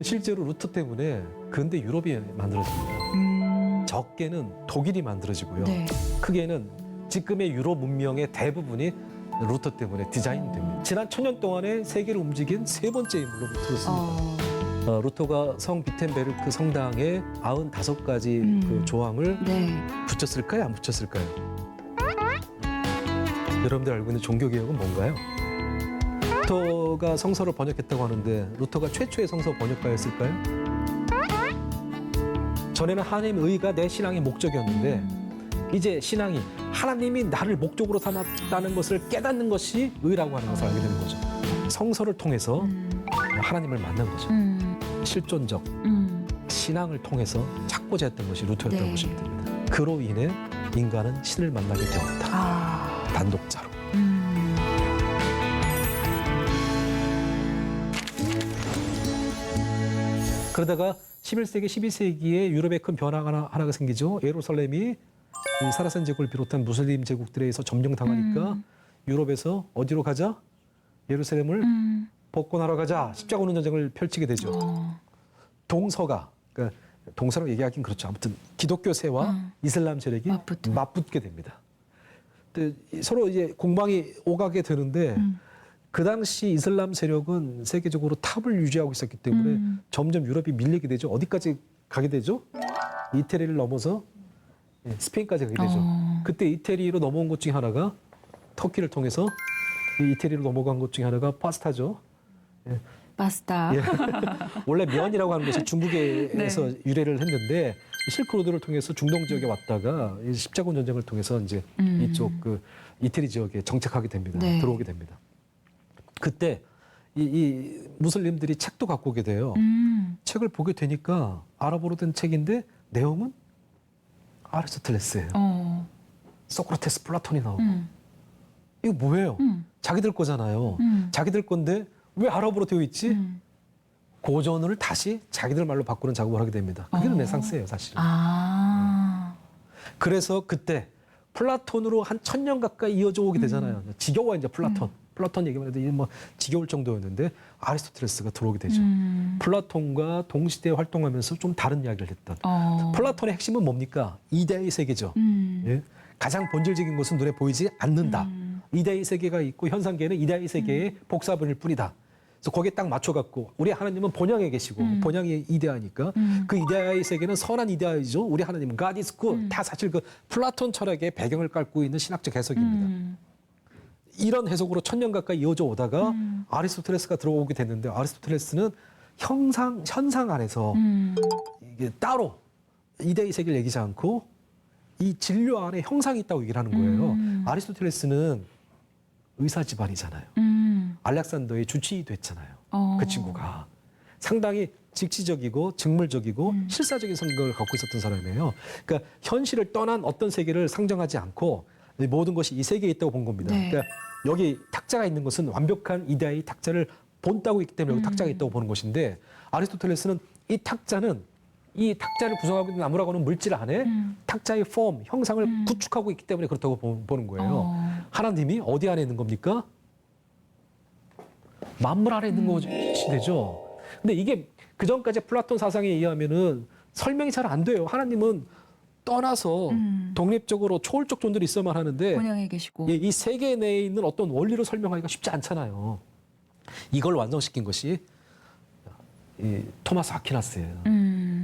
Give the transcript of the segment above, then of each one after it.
실제로 루터 때문에 근대 유럽이 만들어집니다. 적게는 독일이 만들어지고요. 네. 크게는 지금의 유럽 문명의 대부분이 루터 때문에 디자인됩니다. 지난 1000년 동안에 세계를 움직인 세 번째 인물로 루터였습니다. 루터가 성 비텐베르크 성당에 95가지 그 조항을 네. 붙였을까요? 안 붙였을까요? 여러분들 알고 있는 종교개혁은 뭔가요? 루터가 성서를 번역했다고 하는데 루터가 최초의 성서 번역가였을까요? 전에는 하나님의 의가 내 신앙의 목적이었는데 이제 신앙이 하나님이 나를 목적으로 삼았다는 것을 깨닫는 것이 의라고 하는 것을 알게 되는 거죠. 성서를 통해서 하나님을 만난 거죠. 실존적 신앙을 통해서 찾고자 했던 것이 루터였다고 네. 보시면 됩니다. 그로 인해 인간은 신을 만나게 되었다. 단독자로. 그러다가 11세기, 12세기에 유럽에 큰 변화가 하나가 생기죠. 예루살렘이 이 사라산 제국을 비롯한 무슬림 제국들에 의해서 점령당하니까 유럽에서 어디로 가자? 예루살렘을 복권하러 가자. 십자가 오는 전쟁을 펼치게 되죠. 동서가, 그러니까 동서라고 얘기하긴 그렇죠. 아무튼 기독교세와 이슬람 세력이 맞붙게 됩니다. 서로 이제 공방이 오가게 되는데 그 당시 이슬람 세력은 세계적으로 탑을 유지하고 있었기 때문에 점점 유럽이 밀리게 되죠. 어디까지 가게 되죠? 이태리를 넘어서 스페인까지 가게 되죠. 그때 이태리로 넘어온 것 중에 하나가 터키를 통해서 이태리로 넘어간 것 중에 하나가 파스타죠. 파스타. 예. 원래 면이라고 하는 것이 중국에서 유래를 했는데 실크로드를 통해서 중동 지역에 왔다가 십자군 전쟁을 통해서 이제 이쪽 그 이태리 지역에 정착하게 됩니다. 네. 들어오게 됩니다. 그때 이 무슬림들이 책도 갖고 오게 돼요. 책을 보게 되니까 아랍어로 된 책인데 내용은 아리스토텔레스예요. 소크라테스, 플라톤이 나오고. 이거 뭐예요? 자기들 거잖아요. 자기들 건데 왜 아랍어로 되어 있지? 고전을 다시 자기들 말로 바꾸는 작업을 하게 됩니다. 그게 르네상스예요, 사실은. 그래서 그때 플라톤으로 한 1000년 가까이 이어져 오게 되잖아요. 지겨워 이제 플라톤. 플라톤 얘기만 해도 뭐 지겨울 정도였는데 아리스토텔레스가 들어오게 되죠. 플라톤과 동시대에 활동하면서 좀 다른 이야기를 했던. 플라톤의 핵심은 뭡니까? 이데아의 세계죠. 예? 가장 본질적인 것은 눈에 보이지 않는다. 이데아의 세계가 있고 현상계는 이데아의 세계의 복사본일 뿐이다. 그래서 거기에 딱 맞춰갖고 우리 하나님은 본향에 계시고 본향이 이데아니까 그 이데아의 세계는 선한 이데아이죠. 우리 하나님은 God is good. 다 사실 그 플라톤 철학의 배경을 깔고 있는 신학적 해석입니다. 이런 해석으로 1000년 가까이 이어져 오다가 아리스토텔레스가 들어오게 됐는데 아리스토텔레스는 현상 안에서 이게 따로 이데아의 세계를 얘기하지 않고 이 진료 안에 형상이 있다고 얘기를 하는 거예요. 아리스토텔레스는 의사 집안이잖아요. 알렉산더의 주치의도 했잖아요. 그 친구가 상당히 직시적이고 직물적이고 실사적인 성격을 갖고 있었던 사람이에요. 그러니까 현실을 떠난 어떤 세계를 상정하지 않고 모든 것이 이 세계에 있다고 본 겁니다. 네. 그러니까 여기 탁자가 있는 것은 완벽한 이데아의 탁자를 본따고 있기 때문에 여기 탁자가 있다고 보는 것인데 아리스토텔레스는 이 탁자를 구성하고 있는 나무라고 하는 물질 안에 탁자의 폼, 형상을 구축하고 있기 때문에 그렇다고 보는 거예요. 하나님이 어디 안에 있는 겁니까? 만물 안에 있는 것이 되죠. 근데 이게 그전까지 플라톤 사상에 의하면은 설명이 잘 안 돼요. 하나님은 떠나서 독립적으로 초월적 존재로 있어만 하는데 본향에 계시고. 예, 이 세계 내에 있는 어떤 원리로 설명하기가 쉽지 않잖아요. 이걸 완성시킨 것이 이 토마스 아퀴나스예요.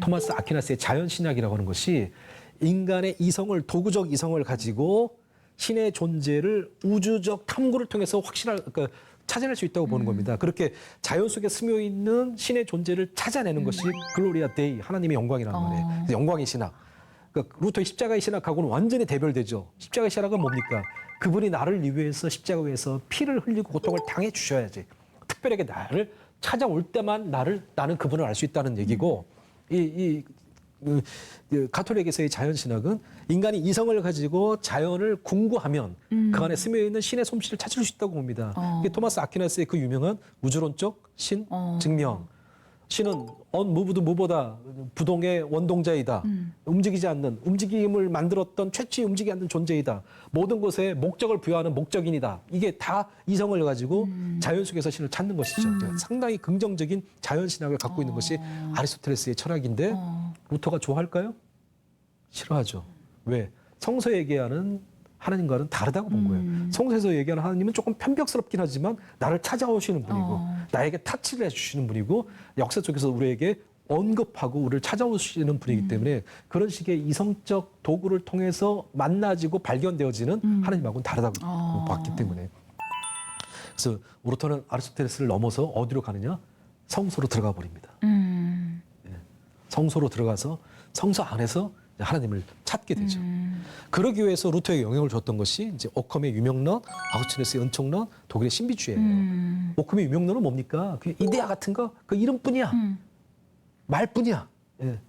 토마스 아퀴나스의 자연신학이라고 하는 것이 인간의 이성을 도구적 이성을 가지고 신의 존재를 우주적 탐구를 통해서 그러니까 찾아낼 수 있다고 보는 겁니다. 그렇게 자연 속에 스며 있는 신의 존재를 찾아내는 것이 글로리아 데이, 하나님의 영광이라는 말이에요. 그래서 영광의 신학. 그러니까 루터의 십자가의 신학하고는 완전히 대별되죠. 십자가의 신학은 뭡니까? 그분이 나를 위해서 십자가 위에서 피를 흘리고 고통을 당해 주셔야지. 특별하게 나를 찾아올 때만 나는 그분을 알 수 있다는 얘기고 가톨릭에서의 자연신학은 인간이 이성을 가지고 자연을 궁구하면 그 안에 스며 있는 신의 솜씨를 찾을 수 있다고 봅니다. 토마스 아퀴나스의 그 유명한 우주론적 신 증명. 신은 언무브드 무보다 부동의 원동자이다. 움직이지 않는 움직임을 만들었던 최초의 움직이지 않는 존재이다. 모든 것에 목적을 부여하는 목적인이다. 이게 다 이성을 가지고 자연 속에서 신을 찾는 것이죠. 상당히 긍정적인 자연 신학을 갖고 있는 것이 아리스토텔레스의 철학인데 루터가 좋아할까요? 싫어하죠. 왜? 성서에 얘기하는 하나님과는 다르다고 본 거예요. 성서에서 얘기하는 하나님은 조금 편벽스럽긴 하지만 나를 찾아오시는 분이고 나에게 타치를 해주시는 분이고 역사 속에서 우리에게 언급하고 우리를 찾아오시는 분이기 때문에 그런 식의 이성적 도구를 통해서 만나지고 발견되어지는 하나님하고는 다르다고 봤기 때문에 그래서 루터는 아리스토텔레스를 넘어서 어디로 가느냐? 성서로 들어가 버립니다. 성서로 들어가서 성서 안에서 하나님을 찾게 되죠. 그러기 위해서 루터에게 영향을 줬던 것이 이제 오컴의 유명론, 아구스티누스의 은총론, 독일의 신비주의예요. 오컴의 유명론은 뭡니까? 그 이데아 같은 거, 그 이름뿐이야, 말뿐이야. 예.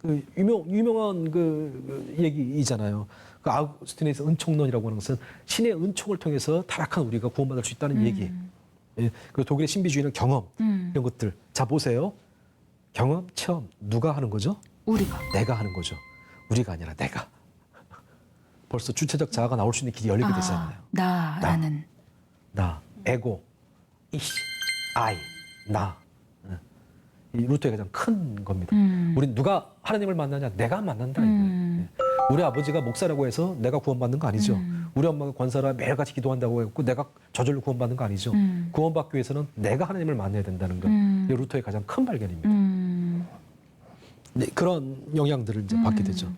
그 유명한 그 얘기이잖아요. 그 아구스티누스의 은총론이라고 하는 것은 신의 은총을 통해서 타락한 우리가 구원받을 수 있다는 얘기. 예. 그리고 독일의 신비주의는 경험 이런 것들. 자 보세요. 경험, 체험 누가 하는 거죠? 우리가. 내가 하는 거죠. 우리가 아니라 내가. 벌써 주체적 자아가 나올 수 있는 길이 열리게 되잖아요. 나라는. 나, 에고, 이씨, 아이, 나. 이 루터의 가장 큰 겁니다. 우린 누가 하나님을 만나냐? 내가 만난다. 이거예요. 우리 아버지가 목사라고 해서 내가 구원받는 거 아니죠. 우리 엄마가 권사라 매일같이 기도한다고 했고 내가 저절로 구원받는 거 아니죠. 구원받기 위해서는 내가 하나님을 만나야 된다는 거. 이게 루터의 가장 큰 발견입니다. 네, 그런 영향들을 이제 받게 되죠.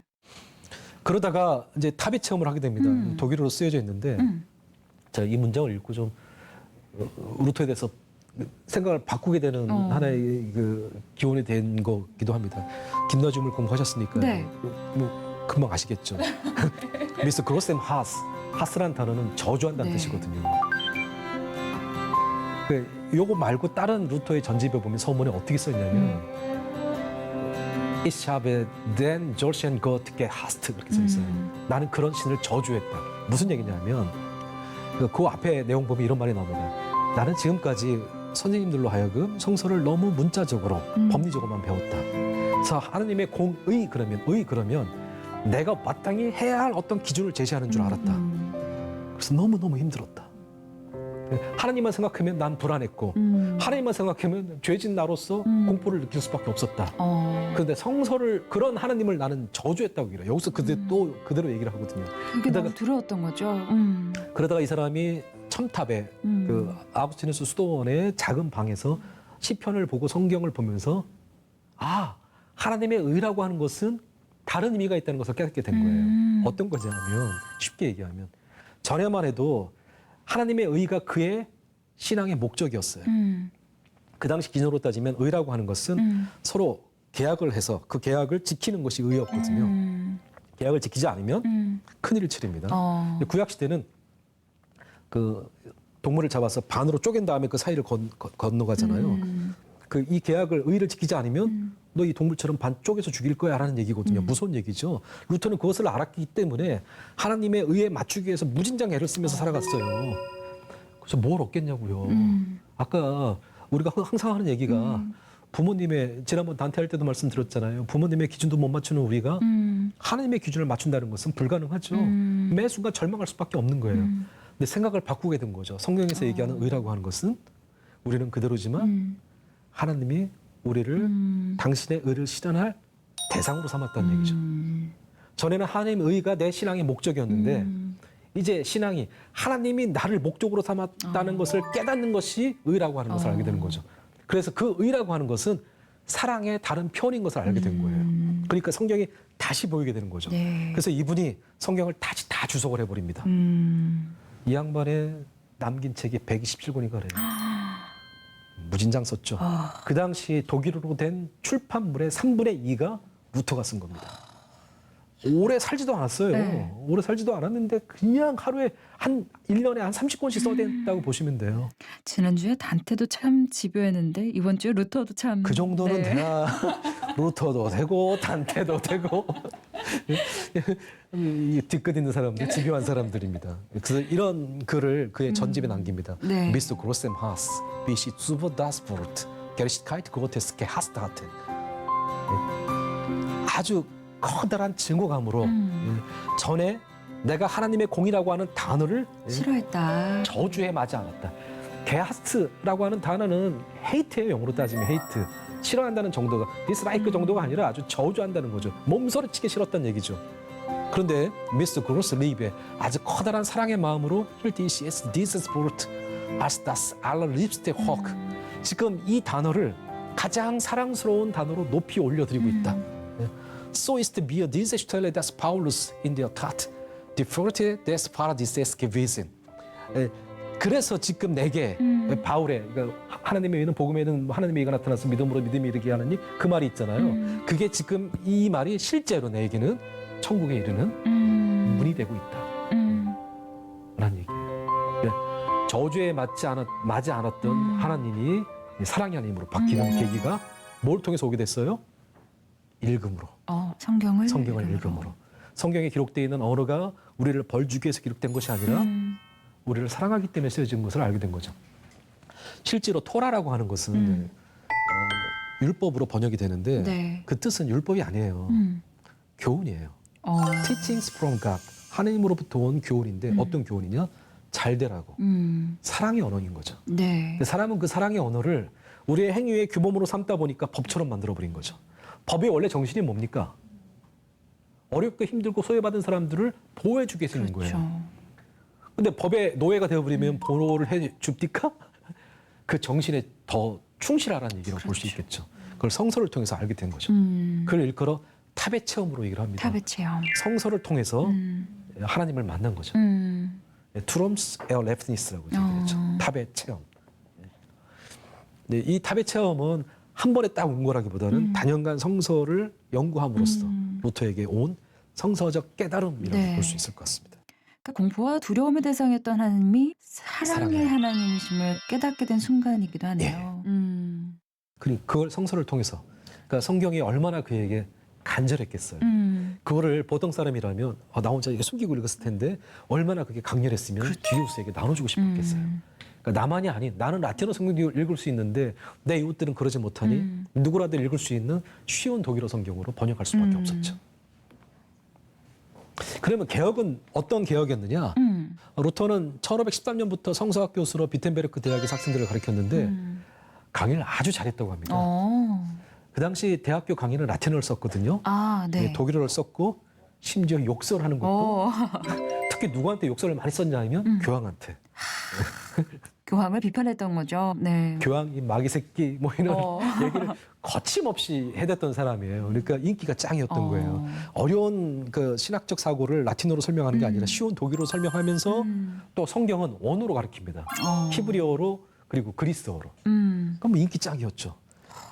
그러다가 이제 탑의 체험을 하게 됩니다. 독일어로 쓰여져 있는데 제가 이 문장을 읽고 좀 루터에 대해서 생각을 바꾸게 되는 하나의 그 기원이 된 거기도 합니다. 김나줌을 공부하셨으니까 네. 뭐 금방 아시겠죠. 미스 그로셈 하스. 하스란 단어는 저주한다는 네. 뜻이거든요. 요거 말고 다른 루터의 전집에 보면 서문에 어떻게 써 있냐면 Ich habe den Zorchen Gott gehasst 그렇게 써 있어요. 나는 그런 신을 저주했다. 무슨 얘기냐면 그 앞에 내용 보면 이런 말이 나옵니다. 나는 지금까지 선생님들로 하여금 성서를 너무 문자적으로 법리적으로만 배웠다. 그래서 하나님의 공의 그러면 내가 마땅히 해야 할 어떤 기준을 제시하는 줄 알았다. 그래서 너무너무 힘들었다. 하나님만 생각하면 난 불안했고 하나님만 생각하면 죄진 나로서 공포를 느낄 수밖에 없었다. 그런데 성서를 그런 하나님을 나는 저주했다고 얘기해요. 여기서 또 그대로 얘기를 하거든요. 그게 너무 두려웠던 거죠. 그러다가 이 사람이 첨탑에 그 아구스티누스 수도원의 작은 방에서 시편을 보고 성경을 보면서 아 하나님의 의라고 하는 것은 다른 의미가 있다는 것을 깨닫게 된 거예요. 어떤 거냐면 쉽게 얘기하면 전에만 해도 하나님의 의가 그의 신앙의 목적이었어요. 그 당시 기준으로 따지면 의라고 하는 것은 서로 계약을 해서 그 계약을 지키는 것이 의였거든요. 계약을 지키지 않으면 큰일을 치릅니다. 구약 시대는 그 동물을 잡아서 반으로 쪼갠 다음에 그 사이를 건너가잖아요. 그 이 계약을 의를 지키지 않으면 너 이 동물처럼 반 쪼개서 죽일 거야라는 얘기거든요. 무서운 얘기죠. 루터는 그것을 알았기 때문에 하나님의 의에 맞추기 위해서 무진장 애를 쓰면서 살아갔어요. 그래서 뭘 얻겠냐고요. 아까 우리가 항상 하는 얘기가 부모님의 지난번 단테할 때도 말씀드렸잖아요. 부모님의 기준도 못 맞추는 우리가 하나님의 기준을 맞춘다는 것은 불가능하죠. 매 순간 절망할 수밖에 없는 거예요. 근데 생각을 바꾸게 된 거죠. 성경에서 얘기하는 의라고 하는 것은 우리는 그대로지만 하나님이 우리를 당신의 의를 실현할 대상으로 삼았다는 얘기죠. 전에는 하나님의 의가 내 신앙의 목적이었는데 이제 신앙이 하나님이 나를 목적으로 삼았다는 것을 깨닫는 것이 의라고 하는 것을 알게 되는 거죠. 그래서 그 의라고 하는 것은 사랑의 다른 표현인 것을 알게 된 거예요. 그러니까 성경이 다시 보이게 되는 거죠. 네. 그래서 이분이 성경을 다시 다 주석을 해버립니다. 이 양반의 남긴 책이 127권인가 그래요. 무진장 썼죠. 그 당시 독일어로 된 출판물의 3분의 2가 루터가 쓴 겁니다. 오래 살지도 않았어요. 네. 오래 살지도 않았는데 그냥 하루에 1년에 한 30권씩 써야 된다고 보시면 돼요. 지난주에 단테도 참 집요했는데 이번 주에 루터도 참. 그 정도는 네. 돼야 루터도 되고 단테도 되고 이 뒤끝 있는 사람들, 집요한 사람들입니다. 그래서 이런 글을 그의 전집에 남깁니다. 네. 미스 그로셈 하스, 비시 주버 다스 부르트, 게리시카이트 그거테스케 하스타하트. 아주 커다란 증오감으로 전에 내가 하나님의 공이라고 하는 단어를 싫어했다. 저주에 맞지 않았다. 게하스트라고 하는 단어는 헤이트예요. 영어로 따지면 헤이트. 싫어한다는 정도가 디스라이크 정도가 아니라 아주 저주한다는 거죠. 몸서리치게 싫었다는 얘기죠. 그런데 미스터 그로스 리브의 아주 커다란 사랑의 마음으로 힐디시에스 디스스포르트 아스타스 알러 립스틱 호크 지금 이 단어를 가장 사랑스러운 단어로 높이 올려드리고 있다. So ist mir diese Stelle des Paulus in der Tat die Freude des Paradies gewesen. 그래서 지금 내게 바울의 그러니까 하나님의 의는 복음에는 하나님의 의가 나타나서 믿음으로 믿음이 이르게 하느니 그 말이 있잖아요. 그게 지금 이 말이 실제로 내게는 천국에 이르는 문이 되고 있다. 라는 얘기예요. 저주에 맞지 않았던 하나님이 사랑의 하나님으로 바뀌는 계기가 뭘 통해서 오게 됐어요? 읽음으로. 성경을 읽음으로. 성경에 기록되어 있는 언어가 우리를 벌주기 위해서 기록된 것이 아니라 우리를 사랑하기 때문에 쓰여진 것을 알게 된 거죠. 실제로 토라라고 하는 것은 율법으로 번역이 되는데 네. 그 뜻은 율법이 아니에요. 교훈이에요. Teachings from God. 하나님으로부터 온 교훈인데 어떤 교훈이냐? 잘 되라고. 사랑의 언어인 거죠. 네. 근데 사람은 그 사랑의 언어를 우리의 행위의 규범으로 삼다 보니까 법처럼 만들어버린 거죠. 법의 원래 정신이 뭡니까? 어렵고 힘들고 소외받은 사람들을 보호해주게 해주는 그렇죠. 거예요. 근데 법의 노예가 되어버리면 보호를 해줍니까? 그 정신에 더 충실하라는 얘기라고 볼 수 있겠죠. 그걸 성서를 통해서 알게 된 거죠. 그걸 일컬어 탑의 체험으로 얘기를 합니다. 탑의 체험. 성서를 통해서 하나님을 만난 거죠. 트롬스 에어 레프니스라고 얘기했죠. 탑의 체험. 네, 이 탑의 체험은 한 번에 딱 온 거라기보다는 단연간 성서를 연구함으로써 루터에게 온 성서적 깨달음이라고 네. 볼 수 있을 것 같습니다. 그러니까 공포와 두려움의 대상이었던 하나님이 사랑의 하나님이심을 깨닫게 된 순간이기도 하네요. 그리고 그걸 성서를 통해서 그러니까 성경이 얼마나 그에게 간절했겠어요. 그거를 보통 사람이라면 나 혼자 이게 숨기고 읽었을 텐데 얼마나 그게 강렬했으면 디오스에게 나눠주고 싶었겠어요. 그러니까 나만이 아닌 나는 라틴어 성경도 읽을 수 있는데 내 이웃들은 그러지 못하니 누구라도 읽을 수 있는 쉬운 독일어 성경으로 번역할 수밖에 없었죠. 그러면 개혁은 어떤 개혁이었느냐? 루터는 1513년부터 성서학 교수로 비텐베르크 대학의 학생들을 가르쳤는데 강의를 아주 잘했다고 합니다. 그 당시 대학교 강의는 라틴어를 썼거든요. 네. 독일어를 썼고 심지어 욕설을 하는 것도 특히 누구한테 욕설을 많이 썼냐 하면 교황한테. 교황을 비판했던 거죠. 네. 교황 이 마귀 새끼 뭐 이런 얘기를 거침없이 해댔던 사람이에요. 그러니까 인기가 짱이었던 거예요. 어려운 그 신학적 사고를 라틴어로 설명하는 게 아니라 쉬운 독일어로 설명하면서 또 성경은 원어로 가르칩니다. 히브리어로 그리고 그리스어로. 그럼 인기 짱이었죠.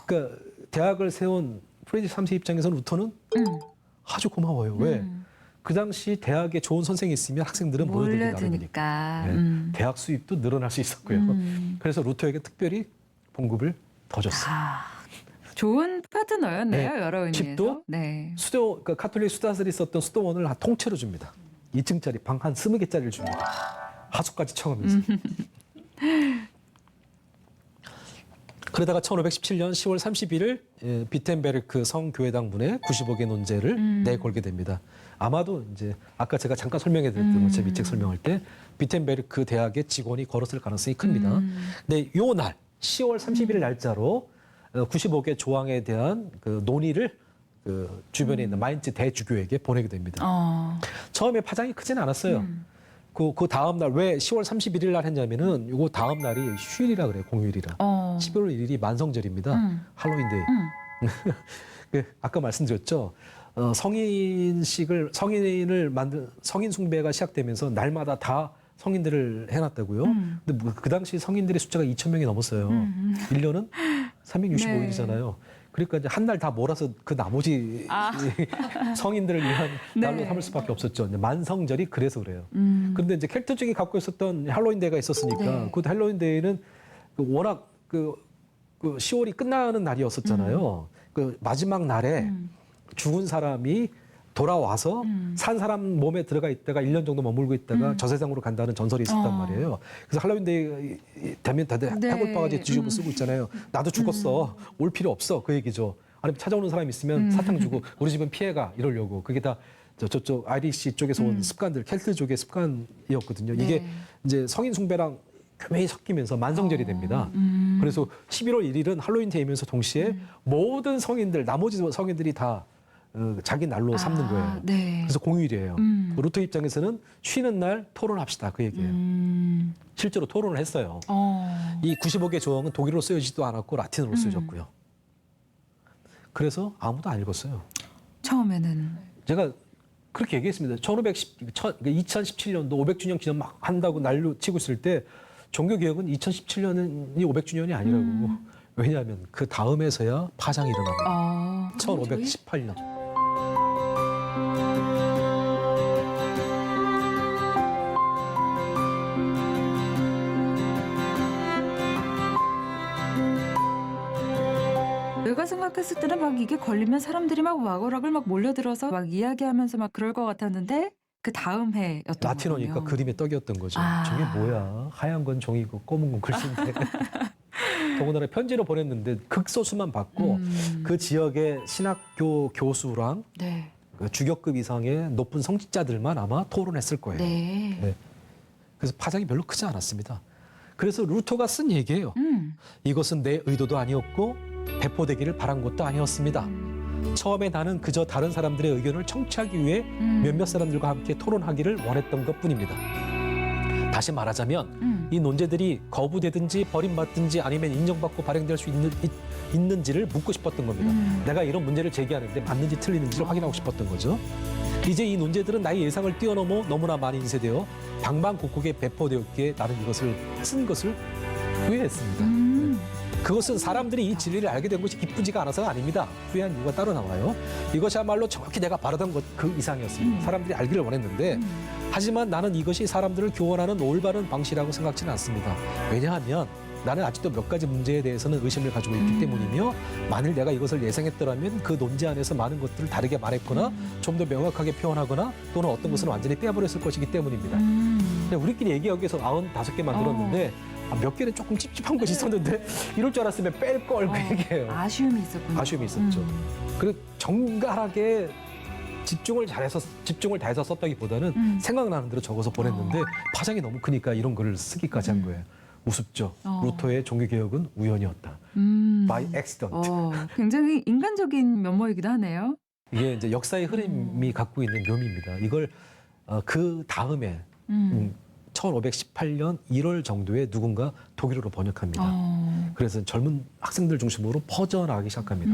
그러니까 대학을 세운 프레디 3세 입장에서는 루터는 아주 고마워요. 왜? 그 당시 대학에 좋은 선생이 있으면 학생들은 모여들기 나름이니까. 네. 대학 수입도 늘어날 수 있었고요. 그래서 루터에게 특별히 봉급을 더 줬어요. 좋은 파트너였네요. 네. 여러 의미에서. 집도 네. 수도 그 카톨릭 수다들이 썼던 수도원을 통째로 줍니다. 2층짜리 방 한 20개짜리를 줍니다. 하숙까지 청하면서. 그러다가 1517년 10월 31일 비텐베르크 성교회당 문에 95개 논제를 내걸게 됩니다. 아마도 이제 아까 제가 잠깐 설명해 드렸던 제 밑책 설명할 때 비텐베르크 대학의 직원이 걸었을 가능성이 큽니다. 근데 요 날 10월 30일 날짜로 95개 조항에 대한 그 논의를 그 주변에 있는 마인츠 대주교에게 보내게 됩니다. 처음에 파장이 크지는 않았어요. 그 다음 날 왜 10월 31일 날 했냐면은 요거 다음 날이 휴일이라 그래요. 공휴일이라. 11월 1일이 만성절입니다. 할로윈데이. 그 아까 말씀드렸죠. 성인을 만든 성인 숭배가 시작되면서 날마다 다 성인들을 해놨다고요. 근데 그 당시 성인들의 숫자가 2,000명이 넘었어요. 1년은 365일이잖아요. 그러니까 이제 한 날 다 몰아서 그 나머지 성인들을 위한 날로 삼을 수밖에 없었죠. 이제 만성절이 그래서 그래요. 그런데 이제 켈트족이 갖고 있었던 할로윈데이가 있었으니까 그 할로윈데이는 워낙 그 10월이 끝나는 날이었었잖아요. 그 마지막 날에 죽은 사람이 돌아와서 산 사람 몸에 들어가 있다가 1년 정도 머물고 있다가 저 세상으로 간다는 전설이 있었단 말이에요. 그래서 할로윈 데이 되면 다들 네. 해골바가지 뒤집어 쓰고 있잖아요. 나도 죽었어. 올 필요 없어. 그 얘기죠. 아니면 찾아오는 사람 있으면 사탕 주고 우리 집은 피해가 이러려고. 그게 다 저쪽 아이리시 쪽에서 온 습관들, 켈트족의 습관이었거든요. 이게 네. 이제 성인 숭배랑 교묘히 섞이면서 만성절이 됩니다. 그래서 11월 1일은 할로윈 데이면서 동시에 모든 성인들, 나머지 성인들이 다 자기 날로 삼는 거예요. 네. 그래서 공휴일이에요. 루터 입장에서는 쉬는 날 토론합시다 그 얘기예요. 실제로 토론을 했어요. 이 95개 조항은 독일어로 쓰여지지도 않았고 라틴어로 쓰여졌고요. 그래서 아무도 안 읽었어요. 처음에는. 제가 그렇게 얘기했습니다. 2017년도 500주년 기념 막 한다고 난리로 치고 있을 때 종교개혁은 2017년이 500주년이 아니라고. 왜냐하면 그 다음에서야 파장이 일어납니다. 1518년. 내가 생각했을 때는 막 이게 걸리면 사람들이 막 와고락을 막 몰려들어서 막 이야기하면서 막 그럴 것 같았는데 그 다음 해였던 라틴어니까 거군요. 그림의 떡이었던 거죠. 아. 저게 뭐야? 하얀 건 종이고 검은 건 글씨인데. 더군다나 편지로 보냈는데 극소수만 받고 그 지역의 신학교 교수랑 네. 그 주교급 이상의 높은 성직자들만 아마 토론했을 거예요. 네. 네. 그래서 파장이 별로 크지 않았습니다. 그래서 루터가 쓴 얘기예요. 이것은 내 의도도 아니었고 배포되기를 바란 것도 아니었습니다. 처음에 나는 그저 다른 사람들의 의견을 청취하기 위해 몇몇 사람들과 함께 토론하기를 원했던 것뿐입니다. 다시 말하자면 이 논제들이 거부되든지 버림받든지 아니면 인정받고 발행될 수 있는지를 묻고 싶었던 겁니다. 내가 이런 문제를 제기하는데 맞는지 틀리는지를 확인하고 싶었던 거죠. 이제 이 논제들은 나의 예상을 뛰어넘어 너무나 많이 인쇄되어 방방곡곡에 배포되었기에 나는 이것을 쓴 것을 후회했습니다. 그것은 사람들이 이 진리를 알게 된 것이 기쁘지가 않아서가 아닙니다. 후회한 이유가 따로 나와요. 이것이야말로 정확히 내가 바라던 것 그 이상이었습니다. 사람들이 알기를 원했는데 하지만 나는 이것이 사람들을 교원하는 올바른 방식이라고 생각지는 않습니다. 왜냐하면 나는 아직도 몇 가지 문제에 대해서는 의심을 가지고 있기 때문이며 만일 내가 이것을 예상했더라면 그 논제 안에서 많은 것들을 다르게 말했거나 좀 더 명확하게 표현하거나 또는 어떤 것은 완전히 빼버렸을 것이기 때문입니다. 근데 우리끼리 얘기하기 위해서 95개 만들었는데 몇 개는 조금 찝찝한 것이 있었는데 이럴 줄 알았으면 뺄 걸 그 얘기예요. 아쉬움이 있었군요. 아쉬움이 있었죠. 그리고 정갈하게 집중을 다해서 썼다기보다는 생각나는 대로 적어서 보냈는데 파장이 너무 크니까 이런 글을 쓰기까지 한 거예요. 우습죠. 루터의 종교개혁은 우연이었다. By accident. 굉장히 인간적인 면모이기도 하네요. 이게 이제 역사의 흐름이 갖고 있는 묘미입니다. 이걸 그 다음에 1518년 1월 정도에 누군가 독일어로 번역합니다. 그래서 젊은 학생들 중심으로 퍼져나가기 시작합니다.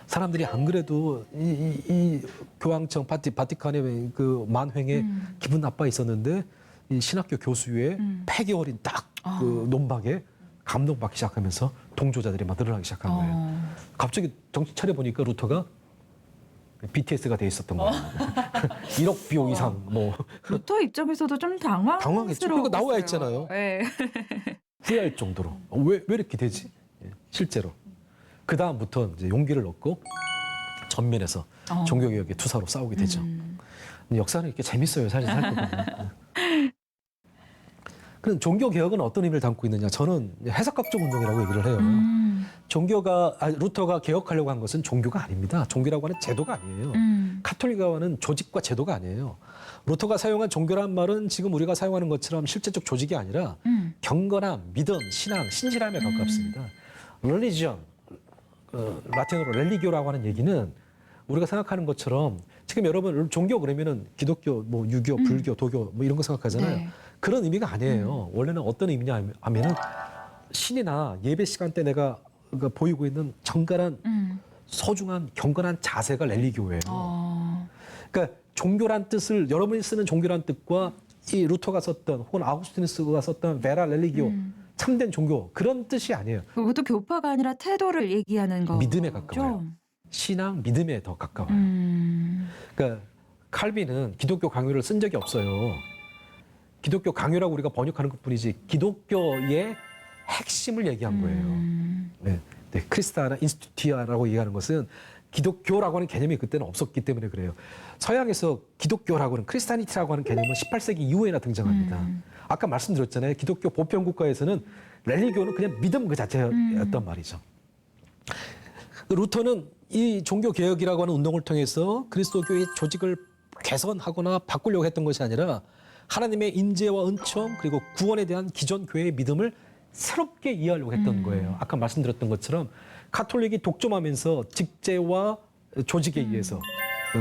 사람들이 안 그래도 이 교황청 바티칸의 그 만행에 기분 나빠 있었는데 이 신학교 교수의 폐기 어린 딱 그 논박에 감동받기 시작하면서 동조자들이 막 늘어나기 시작한 거예요. 갑자기 정신 차려 보니까 루터가 BTS가 돼 있었던 거예요. 1억 비용 이상 뭐 루터 입장에서도 좀 당황했죠. 그리고 나와 당황스러웠어요. 있잖아요. 네. 후회할 정도로 왜 이렇게 되지? 실제로 그 다음부터 이제 용기를 얻고 전면에서 종교개혁의 투사로 싸우게 되죠. 근데 역사는 이렇게 재밌어요. 사실 살펴보면. 그럼 종교개혁은 어떤 의미를 담고 있느냐? 저는 해석학적 운동이라고 얘기를 해요. 루터가 개혁하려고 한 것은 종교가 아닙니다. 종교라고 하는 제도가 아니에요. 카톨릭이라고 하는 조직과 제도가 아니에요. 루터가 사용한 종교란 말은 지금 우리가 사용하는 것처럼 실제적 조직이 아니라 경건함, 믿음, 신앙, 신실함에 가깝습니다. religion, 라틴어로 렐리기오라고 하는 얘기는 우리가 생각하는 것처럼 지금 여러분 종교 그러면은 기독교, 뭐 유교, 불교, 도교 뭐 이런 거 생각하잖아요. 네. 그런 의미가 아니에요. 원래는 어떤 의미냐 하면은 신이나 예배 시간 때 내가 보이고 있는 정갈한 소중한 경건한 자세가 렐리교예요. 그러니까 종교란 뜻을 여러분이 쓰는 종교란 뜻과 이 루터가 썼던 혹은 아우구스티누스가 썼던 베라 렐리기오 참된 종교 그런 뜻이 아니에요. 그것도 교파가 아니라 태도를 얘기하는 거. 믿음에 가까워요. 신앙, 믿음에 더 가까워요. 그러니까 칼빈은 기독교 강요를 쓴 적이 없어요. 기독교 강요라고 우리가 번역하는 것뿐이지 기독교의 핵심을 얘기한 거예요. 네, 크리스타나 인스티튜티아라고 얘기하는 것은 기독교라고 하는 개념이 그때는 없었기 때문에 그래요. 서양에서 기독교라고 하는 크리스타니티라고 하는 개념은 18세기 이후에나 등장합니다. 아까 말씀드렸잖아요. 기독교 보편 국가에서는 렐리교는 그냥 믿음 그 자체였단 말이죠. 루터는 이 종교 개혁이라고 하는 운동을 통해서 그리스도교의 조직을 개선하거나 바꾸려고 했던 것이 아니라 하나님의 인재와 은총 그리고 구원에 대한 기존 교회의 믿음을 새롭게 이해하려고 했던 거예요. 아까 말씀드렸던 것처럼 카톨릭이 독점하면서 직제와 조직에 의해서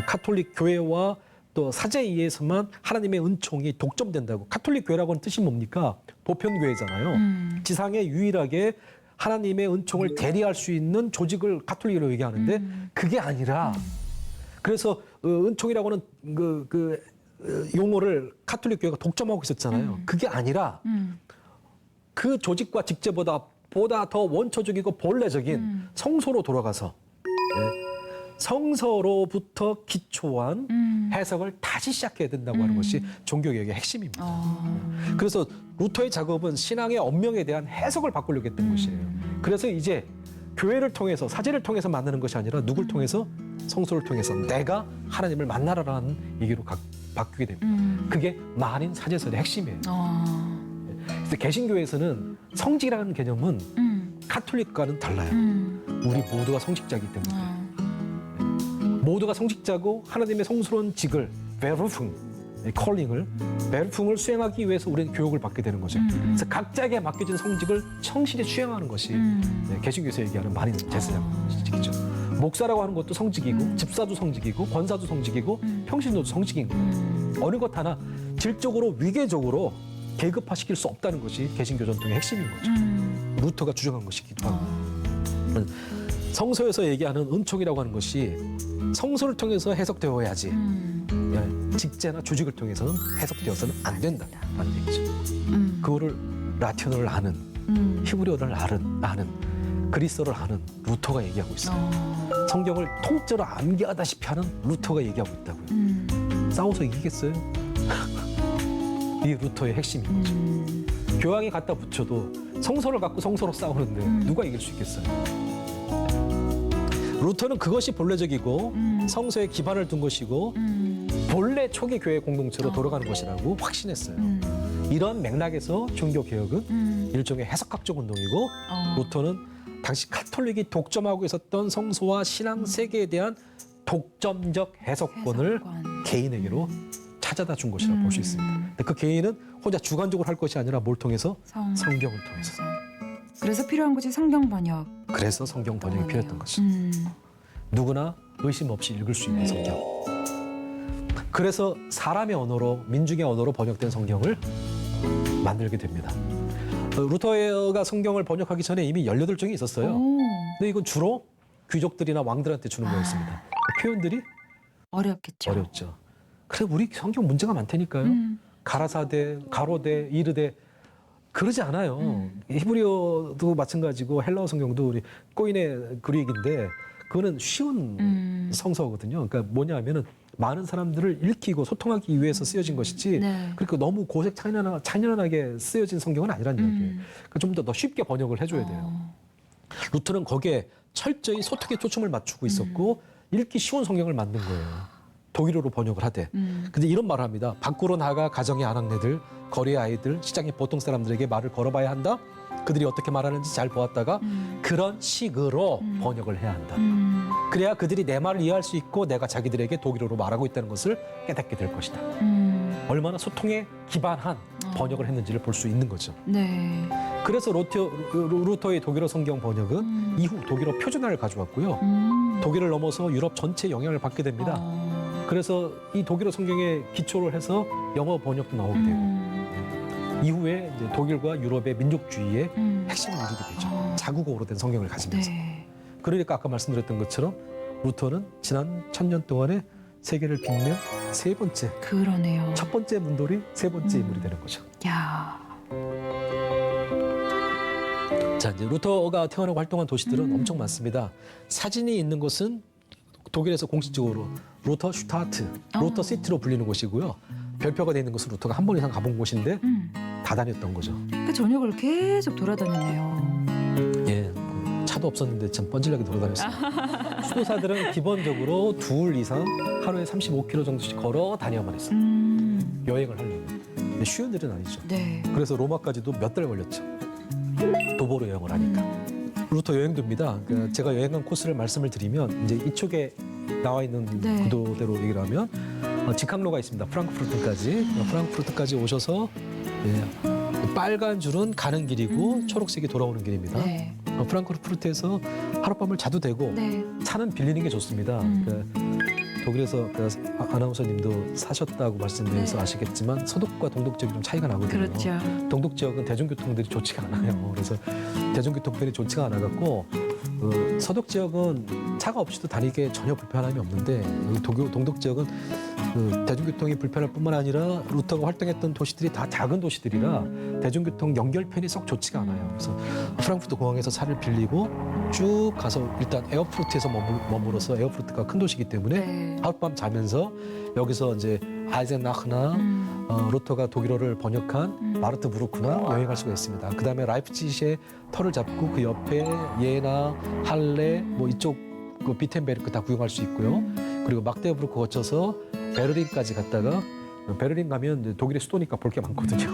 카톨릭 교회와 또 사제에 의해서만 하나님의 은총이 독점된다고. 카톨릭 교회라고 하는 뜻이 뭡니까? 보편교회잖아요. 지상에 유일하게 하나님의 은총을 대리할 수 있는 조직을 카톨릭으로 얘기하는데 그게 아니라 그래서 은총이라고 하는 용어를 카톨릭 교회가 독점하고 있었잖아요. 그게 아니라 그 조직과 직제보다 더 원초적이고 본래적인 성소로 돌아가서 성서로부터 기초한 해석을 다시 시작해야 된다고 하는 것이 종교개혁의 핵심입니다. 그래서 루터의 작업은 신앙의 언명에 대한 해석을 바꾸려고 했던 것이에요. 그래서 이제 교회를 통해서 사제를 통해서 만나는 것이 아니라 누굴 통해서 성소를 통해서 내가 하나님을 만나라라는 얘기로 바뀌게 됩니다. 그게 만인 사제설의 핵심이에요. 그래서 개신교에서는 성직이라는 개념은 카톨릭과는 달라요. 우리 모두가 성직자이기 때문에. 모두가 성직자고 하나님의 성스러운 직을 베르풍, 베르풍을 수행하기 위해서 우리는 교육을 받게 되는 거죠. 그래서 각자에게 맡겨진 성직을 성실히 수행하는 것이 개신교에서 얘기하는 만인 제사장직이죠. 목사라고 하는 것도 성직이고 집사도 성직이고 권사도 성직이고 평신도도 성직인 거예요. 어느 것 하나 질적으로 위계적으로 계급화시킬 수 없다는 것이 개신교 전통의 핵심인 거죠. 루터가 주장한 것이기도 하고. 성서에서 얘기하는 은총이라고 하는 것이 성서를 통해서 해석되어야지 직제나 조직을 통해서는 해석되어서는 안 된다는 얘기죠. 그거를 라틴어를 아는, 히브리어를 아는, 그리스어를 아는 루터가 얘기하고 있어요. 성경을 통째로 암기하다시피 하는 루터가 얘기하고 있다고요. 싸워서 이기겠어요? 이 루터의 핵심인 거죠. 교황이 갖다 붙여도 성서를 갖고 성서로 싸우는데 누가 이길 수 있겠어요? 루터는 그것이 본래적이고 성서에 기반을 둔 것이고 본래 초기 교회 공동체로 돌아가는 것이라고 확신했어요. 이런 맥락에서 종교개혁은 일종의 해석학적 운동이고 루터는 당시 카톨릭이 독점하고 있었던 성소와 신앙 세계에 대한 독점적 해석권을 개인에게로 찾아다 준 것이라고 볼 수 있습니다. 근데 그 개인은 혼자 주관적으로 할 것이 아니라 뭘 통해서? 성경을 통해서. 그래서 필요한 것이 성경 번역. 그래서 성경 번역이 필요했던 것이죠. 누구나 의심 없이 읽을 수 있는 성경. 그래서 사람의 언어로, 민중의 언어로 번역된 성경을 만들게 됩니다. 루터가 성경을 번역하기 전에 이미 18종이 있었어요. 근데 이건 주로 귀족들이나 왕들한테 주는 거였습니다. 표현들이 어렵겠죠. 어렵죠. 그래서 우리 성경 문제가 많다니까요. 가라사대, 가로대, 이르대 그러지 않아요. 히브리어도 마찬가지고 헬라어 성경도 우리 꼬인의 그릭인데 그거는 쉬운 성서거든요. 그러니까 뭐냐면은 많은 사람들을 읽히고 소통하기 위해서 쓰여진 것이지 그러니까 너무 고색 찬연하게 쓰여진 성경은 아니란 얘기예요. 그러니까 좀 더 쉽게 번역을 해줘야 돼요. 루터는 거기에 철저히 소통에 초점을 맞추고 있었고 읽기 쉬운 성경을 만든 거예요. 독일어로 번역을 하되. 근데 이런 말을 합니다. 밖으로 나가 가정의 아낙네들, 거리의 아이들, 시장의 보통 사람들에게 말을 걸어봐야 한다. 그들이 어떻게 말하는지 잘 보았다가 그런 식으로 번역을 해야 한다. 그래야 그들이 내 말을 이해할 수 있고 내가 자기들에게 독일어로 말하고 있다는 것을 깨닫게 될 것이다. 얼마나 소통에 기반한 번역을 했는지를 볼 수 있는 거죠. 네. 그래서 루터의 독일어 성경 번역은 이후 독일어 표준화를 가져왔고요. 독일을 넘어서 유럽 전체에 영향을 받게 됩니다. 그래서 이 독일어 성경에 기초를 해서 영어 번역도 나오게 되고 이후에 이제 독일과 유럽의 민족주의의 핵심을 이루게 되죠. 자국어로 된 성경을 가지면서. 그러니까 아까 말씀드렸던 것처럼 루터는 지난 1000년 동안에 세계를 빛낸 세 번째. 그러네요. 첫 번째 문돌이 세 번째 인물이 되는 거죠. 야. 자, 이제 루터가 태어나고 활동한 도시들은 엄청 많습니다. 사진이 있는 곳은 독일에서 공식적으로 루터 슈타트, 루터 시티로 불리는 곳이고요. 별표가 되어 있는 곳은 루터가 한 번 이상 가본 곳인데 다 다녔던 거죠. 그 전역을 계속 돌아다녔네요. 예, 차도 없었는데 참 뻔질나게 돌아다녔습니다. 수도사들은 기본적으로 2 이상 하루에 35km 정도씩 걸어 다녀야만 했어요. 여행을 하려면. 근데 쉬운 일은 아니죠. 네. 그래서 로마까지도 몇 달 걸렸죠. 도보로 여행을 하니까. 루터 여행도입니다. 그러니까 제가 여행한 코스를 말씀을 드리면 이제 이쪽에 나와 있는 네. 구도대로 얘기를 하면 직항로가 있습니다. 프랑크푸르트까지. 프랑크푸르트까지 오셔서 빨간 줄은 가는 길이고 초록색이 돌아오는 길입니다. 네. 프랑크푸르트에서 하룻밤을 자도 되고 네. 차는 빌리는 게 좋습니다. 독일에서 아나운서님도 사셨다고 말씀드려서 네. 아시겠지만 서독과 동독 지역이 좀 차이가 나거든요. 그렇죠. 동독 지역은 대중교통들이 좋지가 않아요. 그래서 대중교통편이 좋지가 않아갖고 서독 지역은 차가 없이도 다니기에 전혀 불편함이 없는데 동독 지역은 대중교통이 불편할 뿐만 아니라 루터가 활동했던 도시들이 다 작은 도시들이라 대중교통 연결편이 썩 좋지가 않아요. 그래서 프랑크푸르트 공항에서 차를 빌리고 쭉 가서 일단 에어프루트에서 머물어서 에어프루트가 큰 도시이기 때문에 네. 하룻밤 자면서 여기서 이제 아이젠나흐나 루터가 독일어를 번역한 마르트부르크나 여행할 수가 있습니다. 그 다음에 라이프치히에 터를 잡고 그 옆에 예나, 할레, 뭐 이쪽 그 비텐베르크 다 구경할 수 있고요. 그리고 막데부르크 거쳐서 베를린까지 갔다가 베를린 가면 이제 독일의 수도니까 볼 게 많거든요.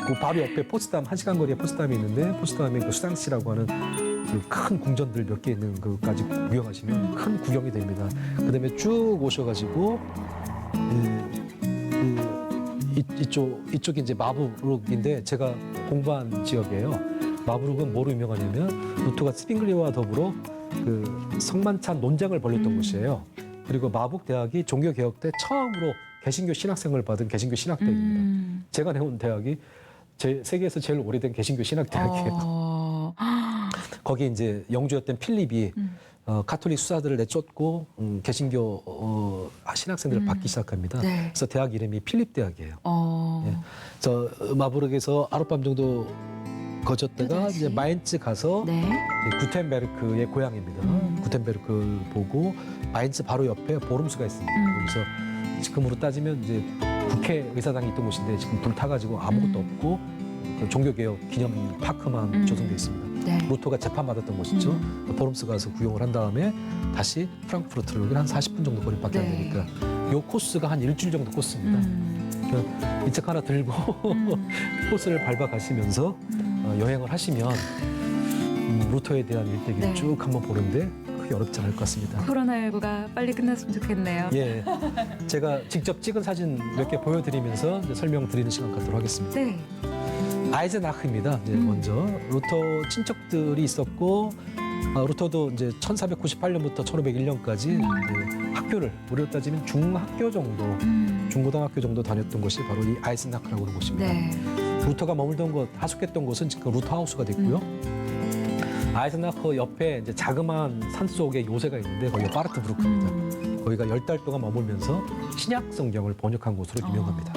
그 바로 옆에 포츠담 1시간 거리에 포츠담이 있는데 포츠담에 그 수당시라고 하는 그 큰 궁전들 몇 개 있는 그까지 구경하시면 큰 구경이 됩니다. 그다음에 쭉 오셔가지고 이쪽이 이제 마부룩인데 제가 공부한 지역이에요. 마부룩은 뭐로 유명하냐면 루터가 스핑글리와 더불어 그 성만찬 논쟁을 벌였던 곳이에요. 그리고 마북 대학이 종교개혁 때 처음으로 개신교 신학생을 받은 개신교 신학대학입니다. 제가 나온 대학이 세계에서 제일 오래된 개신교 신학대학이에요. 거기 이제 영주였던 필립이 카톨릭 수사들을 내쫓고 개신교 신학생들을 받기 시작합니다. 네. 그래서 대학 이름이 필립 대학이에요. 예. 그래서 마부르크에서 하룻밤 정도 거쳤다가 다시. 이제 마인츠 가서 네. 구텐베르크의 고향입니다. 구텐베르크 보고 마인츠 바로 옆에 보름수가 있습니다. 여기서 지금으로 따지면 이제 국회의사당이 있던 곳인데 지금 불타가지고 아무것도 없고 그 종교개혁 기념 파크만 조성돼 있습니다. 네. 루터가 재판받았던 곳이죠. 보름스 가서 구경을 한 다음에 다시 프랑크푸르트로 여기 한 40분 정도 거리밖에 안 네. 되니까 요 코스가 한 일주일 정도 코스입니다. 그러니까 이 책 하나 들고 코스를 밟아 가시면서 여행을 하시면 루터에 대한 일대기를 네. 쭉 한번 보는데 크게 어렵지 않을 것 같습니다. 코로나19가 빨리 끝났으면 좋겠네요. 예, 제가 직접 찍은 사진 몇 개 보여드리면서 이제 설명드리는 시간 갖도록 하겠습니다. 네. 아이젠하크입니다. 이제 먼저 루터 친척들이 있었고 루터도 이제 1498년부터 1501년까지 이제 학교를 우리로 따지면 중학교 정도, 중고등학교 정도 다녔던 곳이 바로 이 아이젠하크라고 하는 곳입니다. 네. 루터가 머물던 곳, 하숙했던 곳은 지금 루터 하우스가 됐고요. 아이젠하크 옆에 이제 자그마한 산 속에 요새가 있는데 거기가 파르트부르크입니다. 거기가 10달 동안 머물면서 신약 성경을 번역한 곳으로 유명합니다.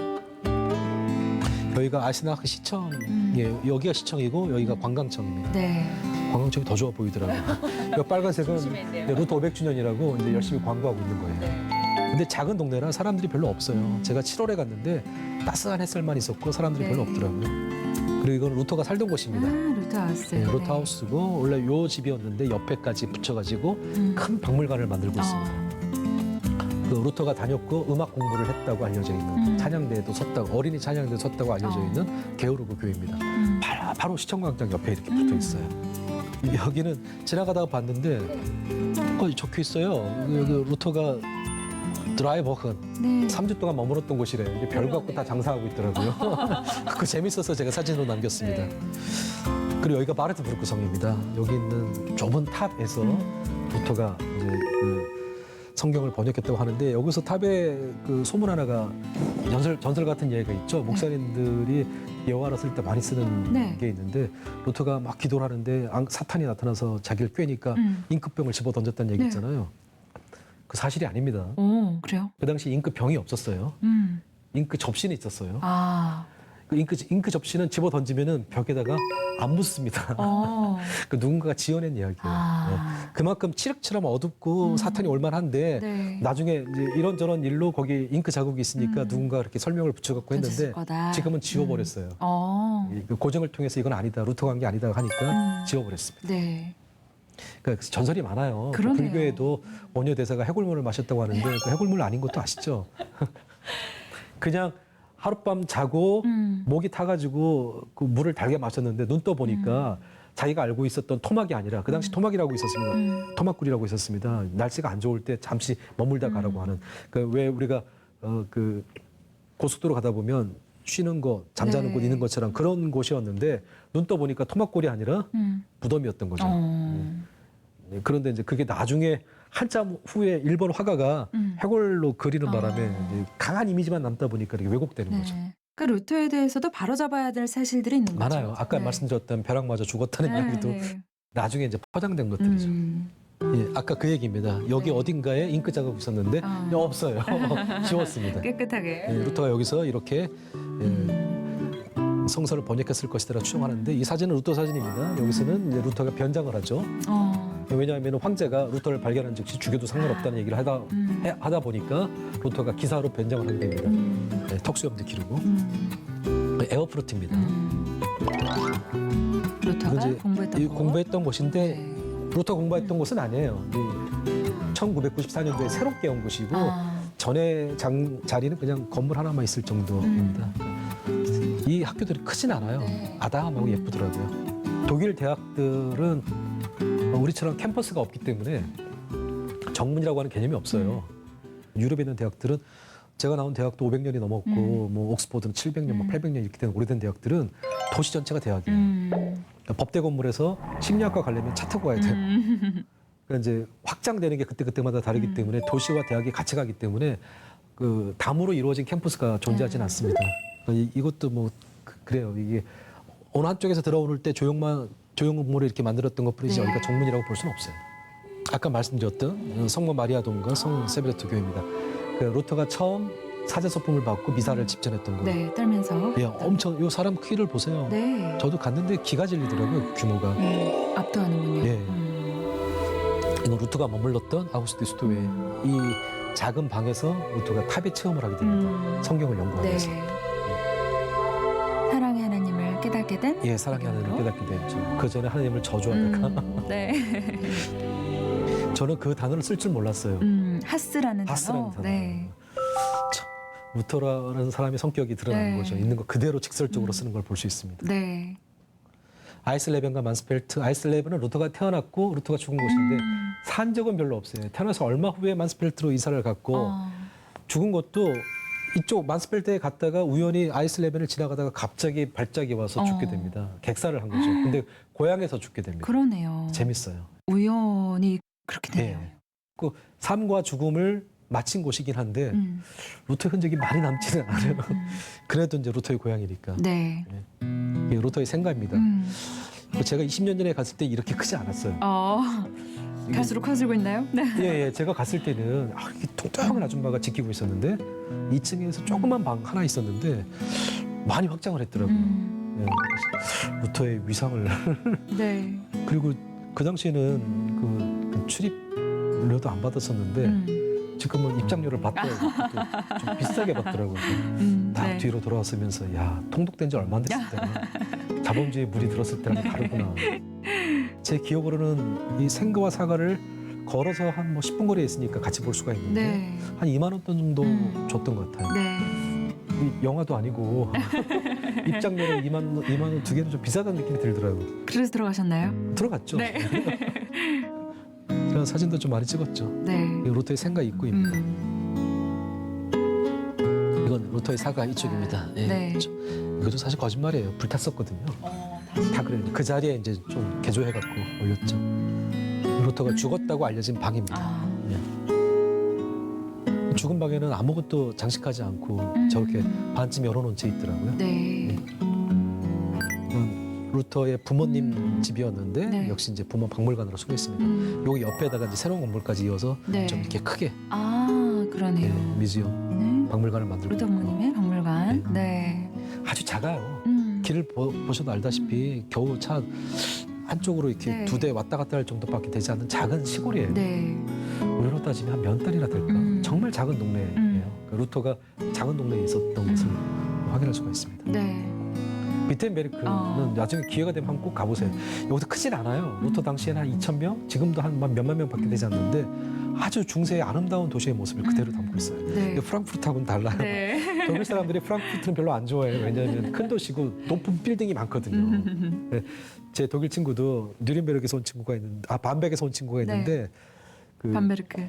여기가 아이젠하크 시청이에요. 여기가 시청이고 여기가 관광청입니다. 네. 관광청이 더 좋아 보이더라고요. 이 빨간색은 네, 루터 500주년이라고 이제 열심히 광고하고 있는 거예요. 근데 작은 동네라 사람들이 별로 없어요. 제가 7월에 갔는데 따스한 햇살만 있었고 사람들이 별로 없더라고요. 그리고 이건 루터가 살던 곳입니다. 루터 하우스. 네, 루터 하우스고 원래 요 집이었는데 옆에까지 붙여가지고 큰 박물관을 만들고 있습니다. 그 루터가 다녔고 음악 공부를 했다고 알려져 있는 찬양대에도 섰다고 어린이 찬양대에 섰다고 알려져 있는 게오르그 교회입니다. 바로 시청광장 옆에 이렇게 붙어 있어요. 여기는 지나가다가 봤는데 거기 적혀 있어요. 여기 루터가 드라이버흔 네. 3주 동안 머물렀던 곳이래요. 이게 별거 없고 다 장사하고 있더라고요. 그거 재밌어서 제가 사진으로 남겼습니다. 그리고 여기가 마르트부르크 성입니다. 여기 있는 좁은 탑에서 루터가 이제 그 성경을 번역했다고 하는데 여기서 탑에 그 소문 하나가 전설 같은 얘기가 있죠. 목사님들이 여호와를 쓸 때 많이 쓰는 네. 게 있는데 루터가 막 기도를 하는데 사탄이 나타나서 자기를 꿰니까 잉크병을 집어 던졌다는 얘기 네. 있잖아요. 그 사실이 아닙니다. 오, 그래요? 그 당시 잉크병이 없었어요. 잉크 접시는 있었어요. 아. 그 잉크 접시는 집어 던지면은 벽에다가 안 붙습니다. 그 누군가가 지어낸 이야기예요. 네. 그만큼 칠흑처럼 어둡고 사탄이 올만한데 네. 나중에 이제 이런저런 일로 거기 잉크 자국이 있으니까 누군가 그렇게 설명을 붙여갖고 했는데 던졌을 거다. 지금은 지워버렸어요. 어. 그 고증을 통해서 이건 아니다, 루터 관계 아니다 하니까 지워버렸습니다. 네. 그러니까 전설이 많아요. 그 그러네요. 불교에도 원효 대사가 해골물을 마셨다고 하는데 그 해골물 아닌 것도 아시죠? 그냥 하룻밤 자고 목이 타가지고 그 물을 달게 마셨는데 눈 떠 보니까 자기가 알고 있었던 토막이 아니라 그 당시 토막이라고 있었습니다. 토막굴이라고 있었습니다. 날씨가 안 좋을 때 잠시 머물다 가라고 하는. 그 왜 우리가 그 고속도로 가다 보면 쉬는 거, 잠자는 네. 곳 있는 것처럼 그런 곳이었는데 눈 떠 보니까 토막골이 아니라 무덤이었던 거죠. 네, 그런데 이제 그게 나중에 한참 후에 일본 화가가 해골로 그리는 바람에 이제 강한 이미지만 남다 보니까 이렇게 왜곡되는 거죠. 네. 그 루터에 대해서도 바로잡아야 될 사실들이 있는 거죠. 많아요. 아까 네. 말씀드렸던 벼락맞아 죽었다는 이야기도 네. 나중에 이제 포장된 것들이죠. 예, 아까 그 얘기입니다. 여기 네. 어딘가에 잉크 자국 있었는데 없어요. 지웠습니다. 깨끗하게. 예, 루터가 여기서 이렇게 성서를 번역했을 것이라 추정하는데 이 사진은 루터 사진입니다. 여기서는 이제 루터가 변장을 하죠. 왜냐하면 황제가 루터를 발견한 즉시 죽여도 상관없다는 얘기를 하다 보니까 루터가 기사로 변장을 하게 됩니다. 네, 턱수염도 기르고 에어프루트입니다. 루터가 이제 공부했던 곳. 공부했던 곳인데 네. 루터 공부했던 곳은 아니에요. 1994년도에 새롭게 온 곳이고 전에 자리는 그냥 건물 하나만 있을 정도입니다. 이 학교들이 크진 않아요. 네. 아담하고 예쁘더라고요. 독일 대학들은 우리처럼 캠퍼스가 없기 때문에 정문이라고 하는 개념이 없어요. 유럽에 있는 대학들은 제가 나온 대학도 500년이 넘었고 뭐 옥스퍼드는 700년, 뭐 800년 이렇게 된 오래된 대학들은 도시 전체가 대학이에요. 그러니까 법대 건물에서 심리학과 가려면 차 타고 가야 돼요. 그러니까 이제 확장되는 게 그때마다 다르기 때문에 도시와 대학이 같이 가기 때문에 그 담으로 이루어진 캠퍼스가 존재하지는 않습니다. 그러니까 이것도 뭐 그래요. 이게 어느 한쪽에서 들어오는 때 조형물을 이렇게 만들었던 것뿐이지 네. 여기가 정문이라고 볼 수는 없어요. 아까 말씀드렸던 성모 마리아동과 성 세베르토 교회입니다. 그 루터가 처음 사제소품을 받고 미사를 집전했던 거. 네, 떨면서. 예, 엄청 이 사람 키를 보세요. 네. 저도 갔는데 기가 질리더라고요. 규모가. 압도하는군요. 예. 이건 루터가 머물렀던 아우구스티스토의 이 작은 방에서 루터가 탑의 체험을 하게 됩니다. 성경을 연구하면서. 네. 사랑의 하나님을 깨닫게 된. 예, 사랑의 하나님을 깨닫게 됐죠. 그 전에 하나님을 저주하다가 네. 저는 그 단어를 쓸 줄 몰랐어요. 하스라는 하스라는 단어. 단어. 네. 참, 루터라는 사람의 성격이 드러나는 네. 거죠. 있는 거 그대로 직설적으로 쓰는 걸 볼 수 있습니다. 네. 아이슬레벤과 만스펠트. 아이슬레벤은 루터가 태어났고 루터가 죽은 곳인데 산 적은 별로 없어요. 태어나서 얼마 후에 만스펠트로 이사를 갔고 죽은 것도 이쪽 만스펠트에 갔다가 우연히 아이슬레벤을 지나가다가 갑자기 발작이 와서 죽게 됩니다. 객사를 한 거죠. 근데 고향에서 죽게 됩니다. 그러네요. 재밌어요. 우연히 그렇게 되네요. 네. 그 삶과 죽음을 마친 곳이긴 한데 루터의 흔적이 많이 남지는 않아요. 그래도 이제 루터의 고향이니까. 네. 이게 루터의 생가입니다. 제가 20년 전에 갔을 때 이렇게 크지 않았어요. 갈수록 커지고 있나요? 네. 예, 제가 갔을 때는 이렇게 통통한 아줌마가 지키고 있었는데 2층에서 조그만 방 하나 있었는데 많이 확장을 했더라고요. 예, 루터의 위상을 네. 그리고 그 당시에는 그 출입료도 안 받았었는데 지금은 입장료를 받더라고요. 좀 비싸게 받더라고요. 다 네. 뒤로 돌아왔으면서 야 통독된 지 얼마 안 됐을 때나 자본주의 물이 들었을 때랑 다르구나. 제 기억으로는 이 생과와 사과를 걸어서 한 뭐 10분 거리에 있으니까 같이 볼 수가 있는데 네. 한 2만 원 정도 줬던 것 같아요. 네. 이 영화도 아니고 입장료를 2만 원 두 개는 좀 비싸다는 느낌이 들더라고요. 그래서 들어가셨나요? 들어갔죠. 네. 제가 사진도 좀 많이 찍었죠. 네. 이 로터의 생가 입구입니다. 이건 로터의 사가 이쪽입니다. 예, 네. 그렇죠. 이것도 사실 거짓말이에요. 불탔었거든요. 다 그래요. 그 자리에 이제 좀 개조해갖고 올렸죠. 로터가 죽었다고 알려진 방입니다. 예. 죽은 방에는 아무것도 장식하지 않고 저렇게 반쯤 열어놓은 채 있더라고요. 네. 이건 루터의 부모님 집이었는데 네. 역시 이제 부모 박물관으로 소개했습니다. 여기 옆에다가 이제 새로운 건물까지 이어서 네. 좀 이렇게 크게 그러네요. 예, 뮤지엄 네. 박물관을 만들고 있고 루터모님의 박물관. 네. 아주 작아요. 길을 보셔도 알다시피 겨우 차 한쪽으로 이렇게 네. 2대 왔다 갔다 할 정도밖에 되지 않는 작은 시골이에요. 네. 우리로 따지면 한 몇 달이나 될까? 정말 작은 동네예요. 그 루터가 작은 동네에 있었던 것을 확인할 수가 있습니다. 네. 비텐베르크는 나중에 기회가 되면 한번 꼭 가보세요. 여기서 크진 않아요. 루터 당시에는 한 2,000명, 지금도 한 몇만 명밖에 되지 않는데 아주 중세의 아름다운 도시의 모습을 그대로 담고 있어요. 네. 근데 프랑크푸르트하고는 달라요. 네. 독일 사람들이 프랑크푸르트는 별로 안 좋아해요. 왜냐하면 큰 도시고 높은 빌딩이 많거든요. 네, 제 독일 친구도 뉴른베르크에서 온 친구가 있는데, 밤백에서 온 친구가 있는데, 밤베르크.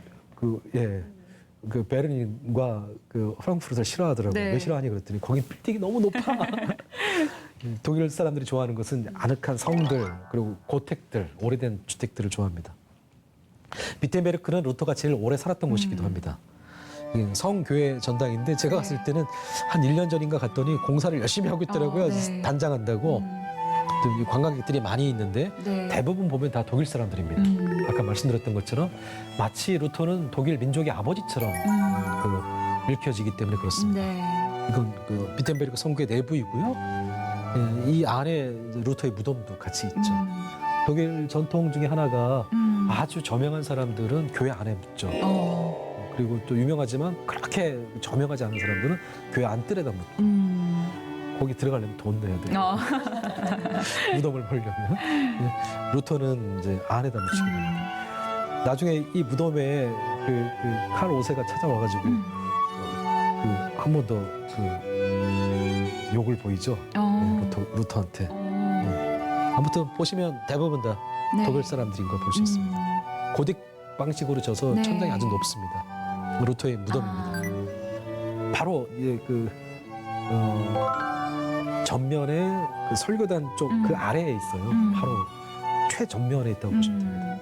그 베르린과 그 프랑크푸르트를 싫어하더라고요. 네. 왜 싫어하니 그랬더니 거기 빌딩이 너무 높아. 독일 사람들이 좋아하는 것은 아늑한 성들 그리고 고택들, 오래된 주택들을 좋아합니다. 비텐베르크는 루터가 제일 오래 살았던 곳이기도 합니다. 성교회 전당인데 제가 갔을 때는 한 1년 전인가 갔더니 공사를 열심히 하고 있더라고요. 네. 단장한다고. 또 관광객들이 많이 있는데 네. 대부분 보면 다 독일 사람들입니다. 아까 말씀드렸던 것처럼 마치 루터는 독일 민족의 아버지처럼 읽혀지기 때문에 그렇습니다. 네. 이건 그 비텐베르크 성교회 내부이고요. 예, 이 안에 이제 루터의 무덤도 같이 있죠. 독일 전통 중에 하나가 아주 저명한 사람들은 교회 안에 묻죠. 그리고 또 유명하지만 그렇게 저명하지 않은 사람들은 교회 안뜰에다 묻고 거기 들어가려면 돈 내야 돼요. 무덤을 보려면. 예, 루터는 이제 안에다 묻히게 됩니다. 나중에 이 무덤에 칼 5세가 찾아와가지고 한 번 더 욕을 보이죠. 루터한테. 아무튼 보시면 대부분 다 네. 독일 사람들인 걸 볼 수 있습니다. 고딕 방식으로 져서 네. 천장이 아주 높습니다. 루터의 무덤입니다. 바로 전면에 그 설교단 쪽 그 아래에 있어요. 바로 최전면에 있다고 보시면 됩니다.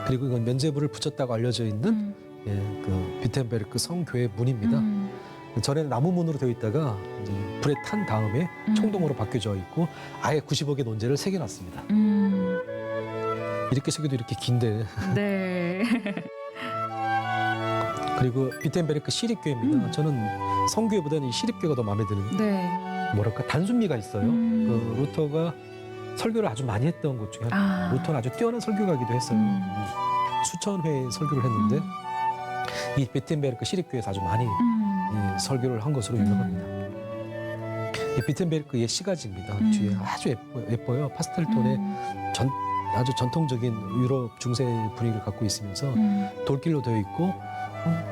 그리고 이건 면죄부를 붙였다고 알려져 있는 그 비텐베르크 성교회 문입니다. 전에는 나무 문으로 되어 있다가 이제 불에 탄 다음에 청동으로 바뀌어져 있고 아예 90억의 논제를 새겨놨습니다. 이렇게 새겨도 이렇게 긴데. 네. 그리고 비텐베르크 시립교회입니다. 저는 성교회보다는 이 시립교회가 더 마음에 드는 네. 뭐랄까 단순미가 있어요. 그 루터가 설교를 아주 많이 했던 곳 중에 하나. 루터는 아주 뛰어난 설교가기도 했어요. 수천 회의 설교를 했는데 이 비텐베르크 시립교회에서 아주 많이 이 설교를 한 것으로 유명합니다. 이 비텐베르크의 시가지입니다. 뒤에 아주 예뻐요. 파스텔 톤의 아주 전통적인 유럽 중세 분위기를 갖고 있으면서 돌길로 되어 있고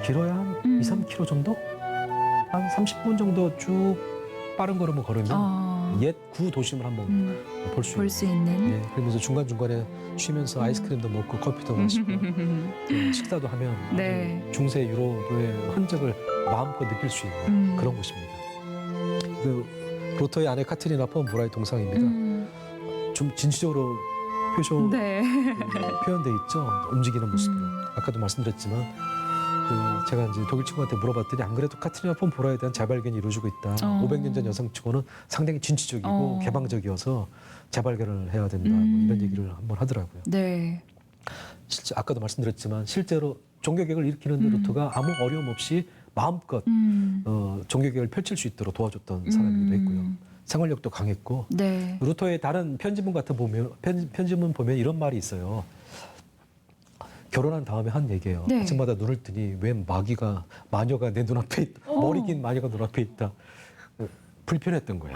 길어야 한 2, 3km 정도? 한 30분 정도 쭉 빠른 걸음을 걸으면 옛 구도심을 한번 볼 수 있는. 예, 그러면서 중간중간에 쉬면서 아이스크림도 먹고 커피도 마시고 식사도 하면 네. 중세 유럽의 흔적을 마음껏 느낄 수 있는 그런 곳입니다. 그 루터의 아내 카트리나 폰 보라의 동상입니다. 좀 진취적으로 네. 표현돼 있죠. 움직이는 모습으로. 아까도 말씀드렸지만 제가 이제 독일 친구한테 물어봤더니 안 그래도 카트리나 폰 보라에 대한 재발견이 이루어지고 있다. 500년 전 여성치고는 상당히 진취적이고 개방적이어서 재발견을 해야 된다. 뭐 이런 얘기를 한번 하더라고요. 네. 실제 아까도 말씀드렸지만 실제로 종교개혁을 일으키는 루터가 아무 어려움 없이 마음껏 종교개혁을 펼칠 수 있도록 도와줬던 사람이기도 했고요. 생활력도 강했고 네. 루터의 다른 편지문 같은 편지문 보면 이런 말이 있어요. 결혼한 다음에 한 얘기예요. 네. 아침마다 눈을 뜨니 웬 마녀가 내 눈앞에 있다. 머리 긴 마녀가 눈앞에 있다. 불편했던 거예요.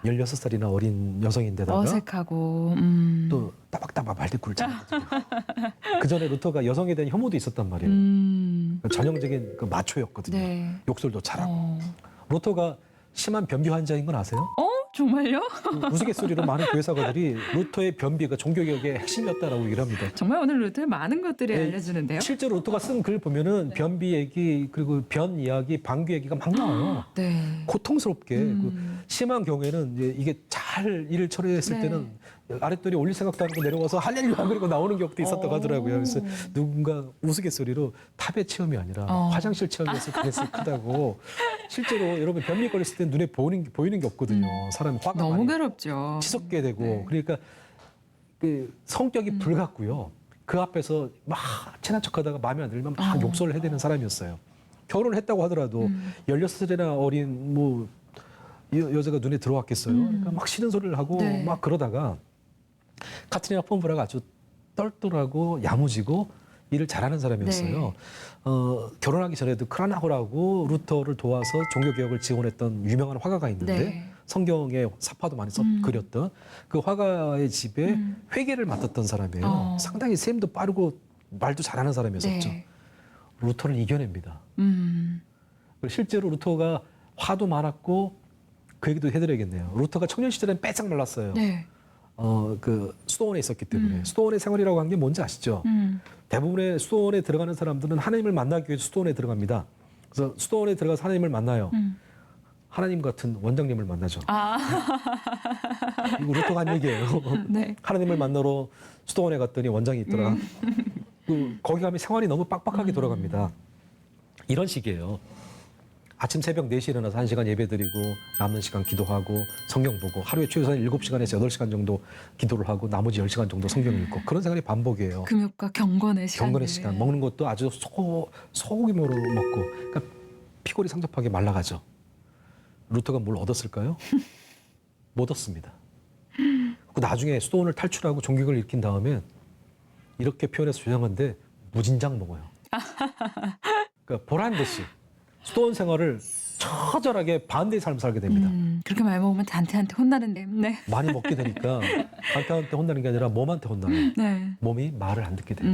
16살이나 어린 여성인데다가 어색하고 또 따박따박 말대꾸를 잘하거든요. 그 전에 루터가 여성에 대한 혐오도 있었단 말이에요. 전형적인 그 마초였거든요. 네. 욕설도 잘하고. 루터가 심한 변비 환자인 건 아세요? 정말요? 우스갯소리로 많은 교회사가들이 루터의 변비가 종교개혁의 핵심이었다라고 얘기를 합니다. 정말 오늘 루터의 많은 것들이 알려주는데요. 실제로 루터가 쓴 글 보면은 변비 얘기 그리고 변 이야기, 방귀 얘기가 막 나와요. 네. 고통스럽게 그 심한 경우에는 이게 잘 일을 처리했을 네. 때는 아랫돌이 올릴 생각도 안 하고 내려와서 할렐루야 그리고 나오는 경우도 있었다고 하더라고요. 그래서 누군가 우스갯소리로 탑의 체험이 아니라 화장실 체험에서 그랬을 크다고. 실제로 여러분 변비 걸렸을 때 눈에 보이는 게 없거든요. 사람이 화가 너무 많이 괴롭죠. 치솟게 되고 네. 그러니까 그 성격이 불같고요. 그 앞에서 막 친한 척하다가 마음에 안 들면 막 욕설을 해대는 사람이었어요. 결혼을 했다고 하더라도 16살이나 어린 뭐 여자가 눈에 들어왔겠어요. 그러니까 막 싫은 소리를 하고 네. 막 그러다가 카트리나 폰브라가 아주 똘똘하고 야무지고 일을 잘하는 사람이었어요. 네. 결혼하기 전에도 크라나호라고 루터를 도와서 종교개혁을 지원했던 유명한 화가가 있는데 네. 성경에 사파도 많이 그렸던 그 화가의 집에 회계를 맡았던 사람이에요. 상당히 셈도 빠르고 말도 잘하는 사람이었었죠. 네. 루터를 이겨냅니다. 그리고 실제로 루터가 화도 많았고 그 얘기도 해드려야겠네요. 루터가 청년 시절엔 빼짝 말랐어요. 네. 그 수도원에 있었기 때문에 수도원의 생활이라고 한 게 뭔지 아시죠? 대부분의 수도원에 들어가는 사람들은 하나님을 만나기 위해서 수도원에 들어갑니다. 그래서 수도원에 들어가서 하나님을 만나요. 하나님 같은 원장님을 만나죠. 이거 루터가 한 얘기예요. 네. 하나님을 만나러 수도원에 갔더니 원장이 있더라. 거기 가면 생활이 너무 빡빡하게 돌아갑니다. 이런 식이에요. 아침 새벽 4시에 일어나서 1시간 예배드리고 남는 시간 기도하고 성경 보고 하루에 최소한 7시간에서 8시간 정도 기도를 하고 나머지 10시간 정도 성경 읽고 그런 생활이 반복이에요. 금욕과 경건의 시간. 경건의 시간. 먹는 것도 아주 소고기모로 먹고 그러니까 피골이 상접하게 말라가죠. 루터가 뭘 얻었을까요? 못 얻습니다. 그 나중에 수도원을 탈출하고 종교를 일으킨 다음에 이렇게 표현해서 죄송한데 무진장 먹어요. 그러니까 보란 듯이 수도원 생활을 처절하게 반대의 삶을 살게 됩니다. 그렇게 말 먹으면 단테한테 혼나는데. 네. 많이 먹게 되니까 단테한테 혼나는 게 아니라 몸한테 혼나요. 네. 몸이 말을 안 듣게 돼요.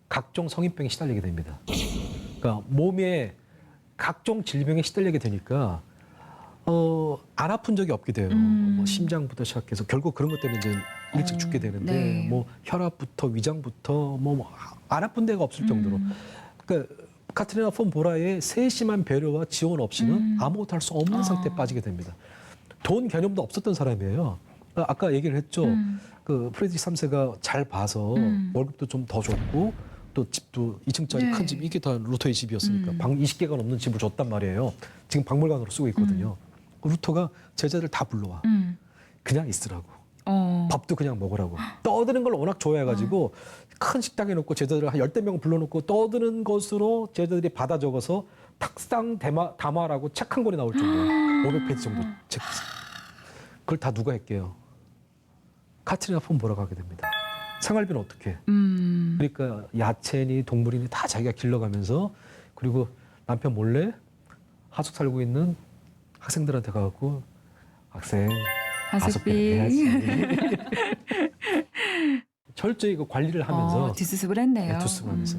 각종 성인병에 시달리게 됩니다. 그러니까 몸에 각종 질병에 시달리게 되니까 안 아픈 적이 없게 돼요. 뭐 심장부터 시작해서 결국 그런 것 때문에 이제 일찍 죽게 되는데 네. 뭐 혈압부터 위장부터 뭐 안 아픈 데가 없을 정도로. 그러니까 카트리나 폰 보라의 세심한 배려와 지원 없이는 아무것도 할 수 없는 상태에 빠지게 됩니다. 돈 개념도 없었던 사람이에요. 아까 얘기를 했죠. 그 프레드리 3세가 잘 봐서 월급도 좀 더 줬고 또 집도 2층짜리 네. 큰 집 이게 다 루터의 집이었으니까 방 20개가 넘는 집을 줬단 말이에요. 지금 박물관으로 쓰고 있거든요. 루터가 제자들 다 불러와. 그냥 있으라고. 밥도 그냥 먹으라고. 떠드는 걸 워낙 좋아해가지고 큰 식당에 놓고 제자들을 한 10대 명 불러놓고 떠드는 것으로 제자들이 받아 적어서 탁상 담화라고 책 한 권이 나올 정도예요. 500페이지 정도 책. 그걸 다 누가 할게요? 카트리나 폰 보러 가게 됩니다. 생활비는 어떻게? 그러니까 야채니 동물이니 다 자기가 길러가면서 그리고 남편 몰래 하숙 살고 있는 학생들한테 가갖고 학생 하숙비 내야지. 철저히 그 관리를 하면서 뒷수습을 했네요. 네, 뒷수습하면서.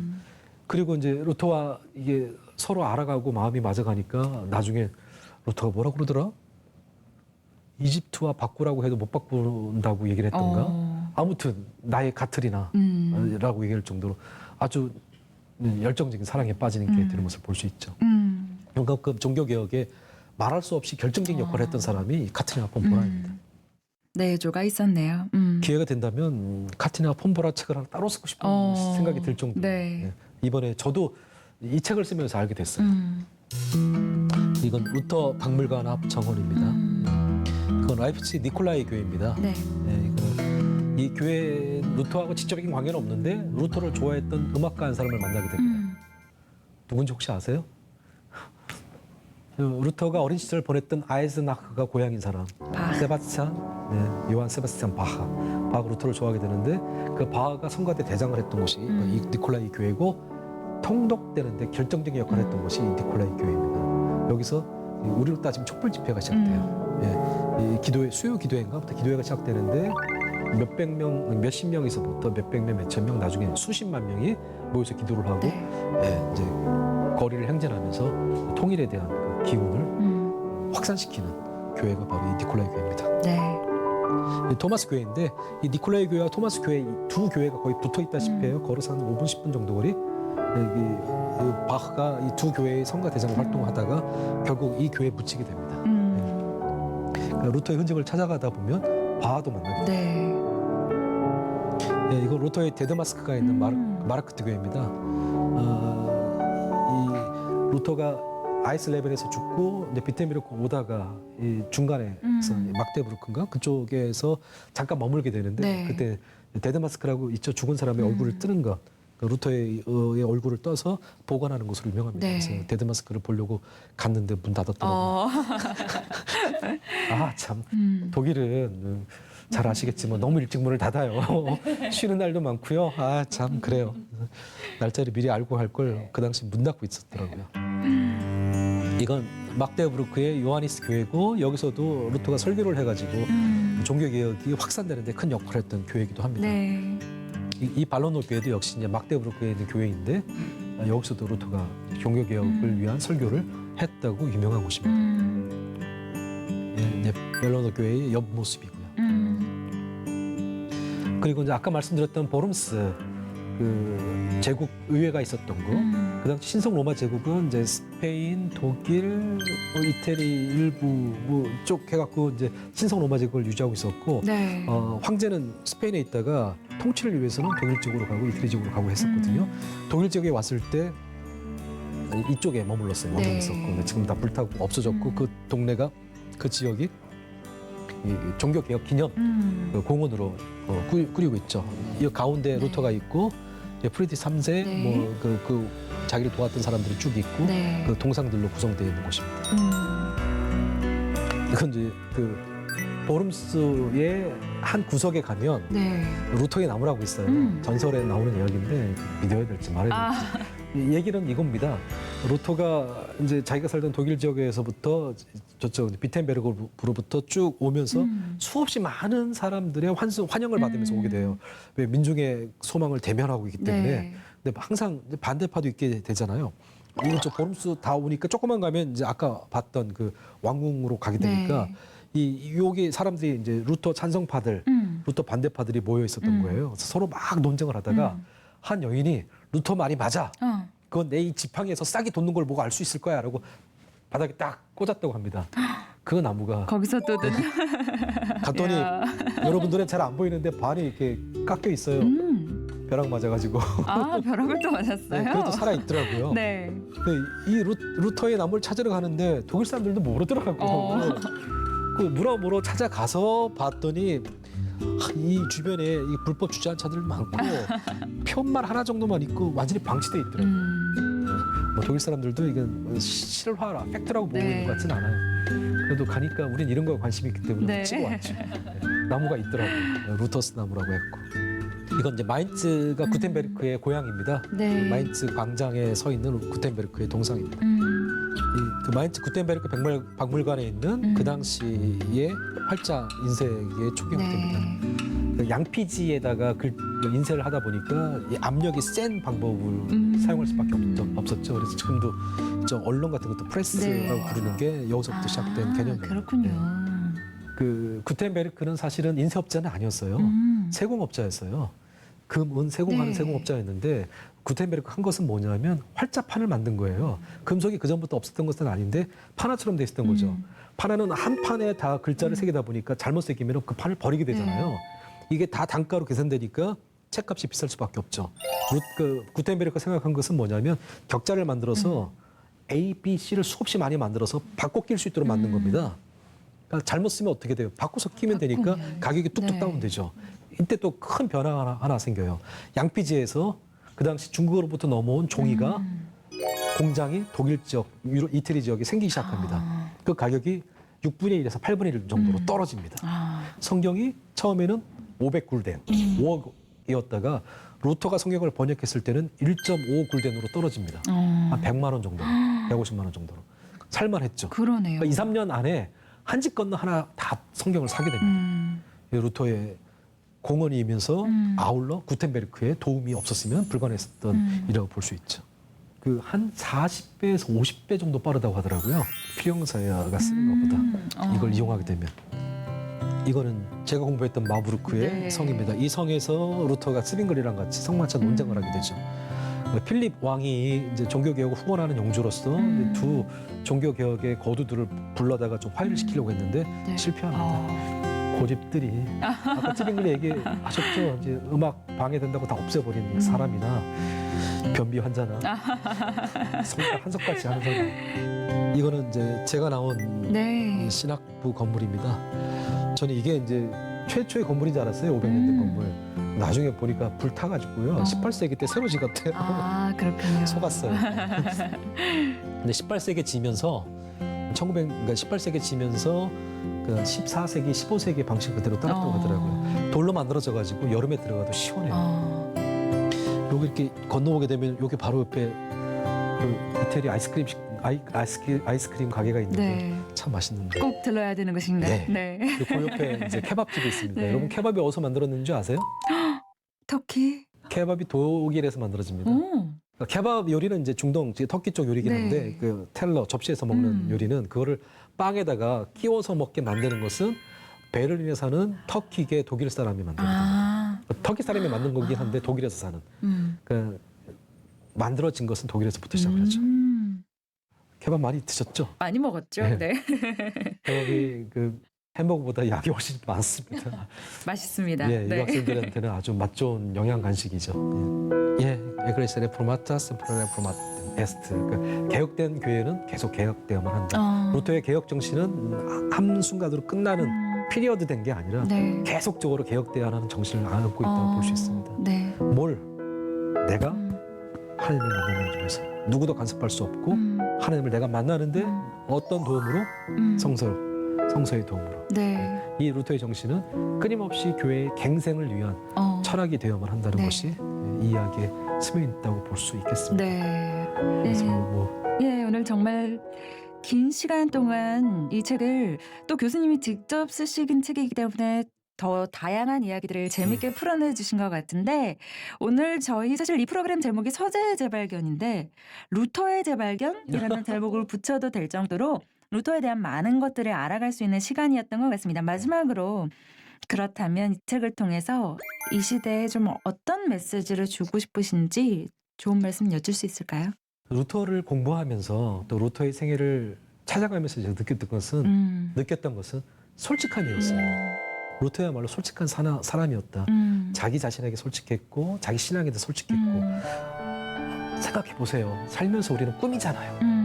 그리고 이제 루터와 이게 서로 알아가고 마음이 맞아가니까 나중에 루터가 뭐라 그러더라? 이집트와 바꾸라고 해도 못 바꾼다고 얘기를 했던가? 아무튼 나의 가틀이나 라고 얘기할 정도로 아주 열정적인 사랑에 빠지는 게 되는 모습을 볼 수 있죠. 그러니까 그 종교개혁에 말할 수 없이 결정적인 역할을 했던 사람이 카트리나 폰 보라입니다. 내조가 있었네요. 기회가 된다면 카트리나 폰 보라 책을 하나 따로 쓰고 싶은 생각이 들 정도로 네. 이번에 저도 이 책을 쓰면서 알게 됐어요. 이건 루터 박물관 앞 정원입니다. 그건 라이프치 니콜라이 교회입니다. 네. 이 교회 루터하고 직접적인 관계는 없는데 루터를 좋아했던 음악가 한 사람을 만나게 됩니다. 누군지 혹시 아세요? 루터가 어린 시절 보냈던 아이즈나크가 고향인 사람. 바흐. 세바스찬, 요한 세바스찬 바하. 바하가 루터를 좋아하게 되는데 그 바하가 성가대 대장을 했던 곳이 이 니콜라이 교회고 통독되는데 결정적인 역할을 했던 곳이 이 니콜라이 교회입니다. 여기서 우리로 따지면 촛불 집회가 시작돼요. 이 기도회 수요 기도회인가부터 기도회가 시작되는데 몇백 명, 몇십 명에서부터 몇백 명, 몇천 명, 나중에 수십만 명이 모여서 기도를 하고 이제 거리를 행진하면서 통일에 대한 그 기운을 확산시키는 교회가 바로 이 니콜라이 교회입니다. 네. 이 토마스 교회인데 이 니콜라이 교회와 토마스 교회 이 두 교회가 거의 붙어 있다시피 해요. 걸어서 한 5분, 10분 정도 거리. 이 바흐가 이 두 교회의 성가 대장을 활동하다가 결국 이 교회에 묻히게 됩니다. 그러니까 루터의 흔적을 찾아가다 보면 바하도 만나게 됩니다. 네. 이거 루터의 데드마스크가 있는 마르크트 교회입니다. 이 루터가 아이슬레벤에서 죽고 이제 비테미르크 오다가 이 중간에 막데부르크인가 그쪽에서 잠깐 머물게 되는데 네. 그때 데드마스크라고 있죠. 죽은 사람의 얼굴을 뜨는 것. 루터의 얼굴을 떠서 보관하는 곳으로 유명합니다. 네. 그래서 데드마스크를 보려고 갔는데 문 닫았더라고요. 아, 참. 독일은 잘 아시겠지만 너무 일찍 문을 닫아요. 쉬는 날도 많고요. 아, 참 그래요. 날짜를 미리 알고 갈 걸 그 당시 문 닫고 있었더라고요. 이건 막데부르크의 요하니스 교회고 여기서도 루터가 설교를 해가지고 종교 개혁이 확산되는데 큰 역할을 했던 교회이기도 합니다. 네. 이 발로노 교회도 역시 이제 막데부르크에 있는 교회인데 여기서도 루터가 종교 개혁을 위한 설교를 했다고 유명한 곳입니다. 이제 발로노 교회의 옆모습이고요. 그리고 이제 아까 말씀드렸던 보름스 그 제국 의회가 있었던 거. 그 당시 신성 로마 제국은 이제 스페인, 독일, 이태리 일부 쪽 해갖고 이제 신성 로마 제국을 유지하고 있었고, 네. 황제는 스페인에 있다가 통치를 위해서는 독일 쪽으로 가고 이태리 쪽으로 가고 했었거든요. 독일 지역에 왔을 때 이쪽에 머물렀어요. 네. 머물렀었고, 근데 지금 다 불타고 없어졌고 그 동네가 그 지역이 이 종교 개혁 기념 그 공원으로 꾸리고 있죠. 이 가운데 네. 루터가 있고 프리디 3세 네. 뭐 그 자기를 도왔던 사람들이 쭉 있고 네. 그 동상들로 구성되어 있는 곳입니다. 이건 이제 그 보름스의 한 구석에 가면 네. 루터의 나무라고 있어요. 전설에 나오는 이야기인데 믿어야 될지 말아야 될지. 이 얘기는 이겁니다. 루터가 이제 자기가 살던 독일 지역에서부터 저쪽 비텐베르크로부터 쭉 오면서 수없이 많은 사람들의 환영을 받으면서 오게 돼요. 왜 민중의 소망을 대면하고 있기 때문에. 네. 근데 항상 이제 반대파도 있게 되잖아요. 이건 저 보름스 다 오니까 조금만 가면 이제 아까 봤던 그 왕궁으로 가게 되니까 이 여기 사람들이 이제 루터 찬성파들, 루터 반대파들이 모여 있었던 거예요. 그래서 서로 막 논쟁을 하다가 한 여인이 루터 말이 맞아. 그건 내 이 지팡이에서 싹이 돋는 걸 보고 알 수 있을 거야라고 바닥에 딱 꽂았다고 합니다. 그 나무가 거기서 또 갔더니 야. 여러분들은 잘 안 보이는데 반이 이렇게 깎여 있어요. 벼락 맞아가지고. 아, 벼락을 또 맞았어요. 네, 그래도 살아 있더라고요. 네. 근데 이 루터의 나무를 찾으러 가는데 독일 사람들도 모르더라고요. 그 물어보러 찾아가서 봤더니 이 주변에 이 불법 주차장차들 많고 편말 하나 정도만 있고 완전히 방치돼 있더라고요. 뭐 독일 사람들도 이건 실화라 팩트라고 보고 있는 것 같지는 않아요. 그래도 가니까 우린 이런 거에 관심이 있기 때문에 네. 치고 왔죠. 네. 나무가 있더라고요. 루터스 나무라고 했고. 이건 이제 마인츠가 구텐베르크의 고향입니다. 네. 그 마인츠 광장에 서 있는 구텐베르크의 동상입니다. 그 마인츠 구텐베르크 박물관에 있는 그 당시의 활자 인쇄의 초기형태입니다. 그 양피지에다가 인쇄를 하다 보니까 이 압력이 센 방법을 사용할 수밖에 없었죠. 그래서 지금도 저 언론 같은 것도 프레스라고 부르는 게 여기서부터 시작된 개념이에요. 그렇군요. 그 구텐베르크는 사실은 인쇄업자는 아니었어요. 세공업자였어요. 금, 은, 세공하는 네. 세공업자였는데 구텐베르크 한 것은 뭐냐면 활자판을 만든 거예요. 금속이 그전부터 없었던 것은 아닌데 판화처럼 돼 있었던 거죠. 판화는 한 판에 다 글자를 새기다 보니까 잘못 새기면 그 판을 버리게 되잖아요. 이게 다 단가로 계산되니까 책값이 비쌀 수밖에 없죠. 그 구텐베르크가 생각한 것은 뭐냐면 격자를 만들어서 A, B, C를 수없이 많이 만들어서 바꿔 낄 수 있도록 만든 겁니다. 그러니까 잘못 쓰면 어떻게 돼요? 바꿔서 끼면 되니까 가격이 뚝뚝 네. 다운되죠. 이때 또 큰 변화가 하나 생겨요. 양피지에서 그 당시 중국으로부터 넘어온 종이가 공장이 독일 지역, 이태리 지역에 생기기 시작합니다. 그 가격이 6분의 1에서 8분의 1 정도로 떨어집니다. 성경이 처음에는 500굴덴, 5억이었다가 루터가 성경을 번역했을 때는 1.5 굴덴으로 떨어집니다. 한 100만 원 정도, 150만 원 정도로. 살만했죠. 그러네요. 그러니까 2, 3년 안에 한 집 건너 하나 다 성경을 사게 됩니다. 이 루터의 공헌이면서 아울러 구텐베르크의 도움이 없었으면 불가능했던 일이라고 볼 수 있죠. 그 한 40배에서 50배 정도 빠르다고 하더라고요. 필형사야가 쓰는 것보다 이걸 이용하게 되면. 이거는 제가 공부했던 마부르크의 네. 성입니다. 이 성에서 루터가 스빙글이랑 같이 성마차 논쟁을 하게 되죠. 필립 왕이 이제 종교개혁을 후원하는 용주로서 이제 두 종교개혁의 거두들을 불러다가 좀 화해를 시키려고 했는데 실패합니다. 고집들이 아까 스빙글이 얘기하셨죠. 이제 음악 방해된다고 다 없애버린 사람이나 변비 환자나 손가락 한석같이 하는 사람. 이거는 이제 제가 나온 네. 신학부 건물입니다. 저는 이게 이제 최초의 건물인 줄 알았어요. 500년 된 건물. 나중에 보니까 불타가지고요. 18세기 때 새로 지었대요. 아, 그렇군요. 속았어요. 근데 18세기 지면서 18세기 지면서 그 14세기, 15세기 방식 그대로 따랐다고 하더라고요. 돌로 만들어져가지고 여름에 들어가도 시원해요. 여기 이렇게 건너오게 되면 여기 바로 옆에 그 이태리 아이스크림 아이스크림 가게가 있는데 네. 참 맛있는데. 꼭 들러야 되는 것인가요? 네. 네. 그리고 그 옆에 이제 케밥집이 있습니다. 네. 여러분 케밥이 어디서 만들어졌는지 아세요? 터키. 케밥이 독일에서 만들어집니다. 오. 케밥 요리는 이제 중동, 터키 쪽 요리긴 네. 한데 그 텔러 접시에서 먹는 요리는 그거를 빵에다가 끼워서 먹게 만드는 것은 베를린에 사는 터키계 독일 사람이 만든 겁니다. 아. 터키 사람이 만든 거긴 한데 독일에서 사는. 그 만들어진 것은 독일에서부터 시작하죠. 케밥 많이 드셨죠? 많이 먹었죠. 네. 네. 케밥이 그 햄버거보다 약이 훨씬 많습니다. 맛있습니다. 예, 네. 유학생들한테는 아주 맛 좋은 영양 간식이죠. 예, 에그레스 레포르마타, 셈프레 레포르마타, 에스트. 그 개혁된 교회는 계속 개혁되어만 한다. 루터의 개혁 정신은 한순간으로 끝나는 피리어드 된 게 아니라 네. 계속적으로 개혁되어야 하는 정신을 안고 있다고 볼 수 있습니다. 네. 뭘 내가 하나님을 만나는 중에서 누구도 간섭할 수 없고 하나님을 내가 만나는데 어떤 도움으로? 성서의 도움으로. 네. 이 루터의 정신은 끊임없이 교회의 갱생을 위한 철학이 되어만 한다는 네. 것이 이 이야기에 스며 있다고 볼 수 있겠습니다. 네. 그래서 네. 뭐 예, 오늘 정말 긴 시간 동안 이 책을 또 교수님이 직접 쓰신 책이기 때문에 더 다양한 이야기들을 재밌게 풀어내 주신 것 같은데 오늘 저희 사실 이 프로그램 제목이 서재의 재발견인데 루터의 재발견이라는 제목을 붙여도 될 정도로 루터에 대한 많은 것들을 알아갈 수 있는 시간이었던 것 같습니다. 마지막으로 그렇다면 이 책을 통해서 이 시대에 좀 어떤 메시지를 주고 싶으신지 좋은 말씀 여쭐 수 있을까요? 루터를 공부하면서 또 루터의 생애를 찾아가면서 제가 느꼈던 것은 솔직함이었습니다. 루터야말로 솔직한 사람이었다. 자기 자신에게 솔직했고 자기 신앙에도 솔직했고 생각해 보세요. 살면서 우리는 꿈이잖아요.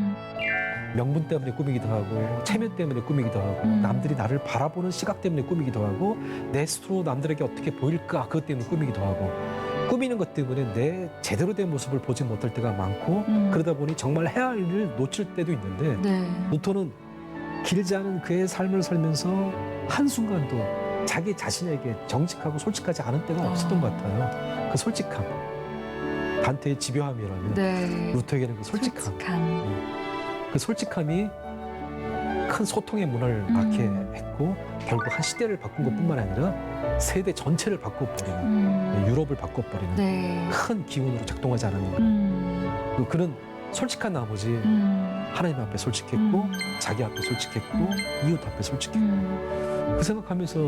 명분 때문에 꾸미기도 하고 체면 때문에 꾸미기도 하고 남들이 나를 바라보는 시각 때문에 꾸미기도 하고 내 스스로 남들에게 어떻게 보일까 그것 때문에 꾸미기도 하고 꾸미는 것 때문에 내 제대로 된 모습을 보지 못할 때가 많고 그러다 보니 정말 해야 할 일을 놓칠 때도 있는데 네. 루터는 길지 않은 그의 삶을 살면서 한순간도 자기 자신에게 정직하고 솔직하지 않은 때가 없었던 것 같아요. 그 솔직함, 단테의 집요함이라면 네. 루터에게는 그 솔직함. 그 솔직함이 큰 소통의 문을 낳게 했고 결국 한 시대를 바꾼 것뿐만 아니라 세대 전체를 바꿔버리는 유럽을 바꿔버리는 네. 큰 기운으로 작동하지 않았는가. 그는 솔직한 나머지 하나님 앞에 솔직했고 자기 앞에 솔직했고 이웃 앞에 솔직했고 그 생각하면서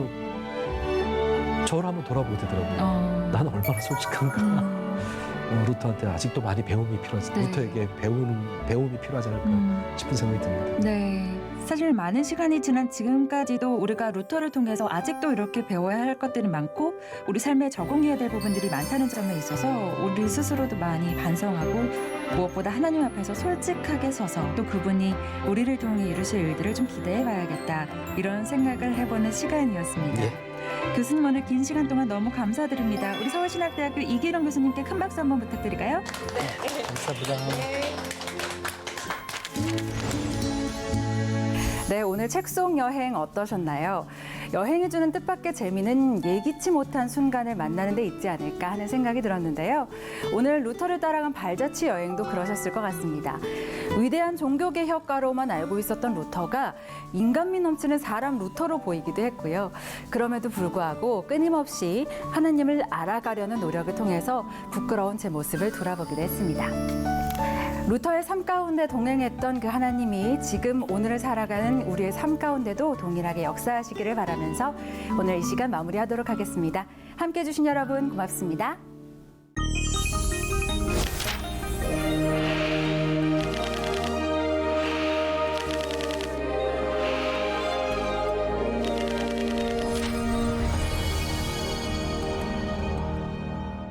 저를 한번 돌아보게 되더라고요. 나는 얼마나 솔직한가. 루터한테 아직도 많이 배움이 필요하지. 네. 루터에게 배움이 필요하지 않을까 싶은 생각이 듭니다. 네. 사실 많은 시간이 지난 지금까지도 우리가 루터를 통해서 아직도 이렇게 배워야 할 것들이 많고 우리 삶에 적용해야 될 부분들이 많다는 점에 있어서 우리 스스로도 많이 반성하고 무엇보다 하나님 앞에서 솔직하게 서서 또 그분이 우리를 통해 이루실 일들을 좀 기대해 봐야겠다 이런 생각을 해보는 시간이었습니다. 예. 교수님 오늘 긴 시간 동안 너무 감사드립니다. 우리 서울신학대학교 이기룡 교수님께 큰 박수 한번 부탁드릴까요? 감사합니다. 네, 오늘 책 속 여행 어떠셨나요? 여행이 주는 뜻밖의 재미는 예기치 못한 순간을 만나는 데 있지 않을까 하는 생각이 들었는데요. 오늘 루터를 따라간 발자취 여행도 그러셨을 것 같습니다. 위대한 종교 개혁가로만 알고 있었던 루터가 인간미 넘치는 사람 루터로 보이기도 했고요. 그럼에도 불구하고 끊임없이 하나님을 알아가려는 노력을 통해서 부끄러운 제 모습을 돌아보기도 했습니다. 루터의 삶 가운데 동행했던 그 하나님이 지금 오늘을 살아가는 우리의 삶 가운데도 동일하게 역사하시기를 바라면서 오늘 이 시간 마무리하도록 하겠습니다. 함께해 주신 여러분 고맙습니다.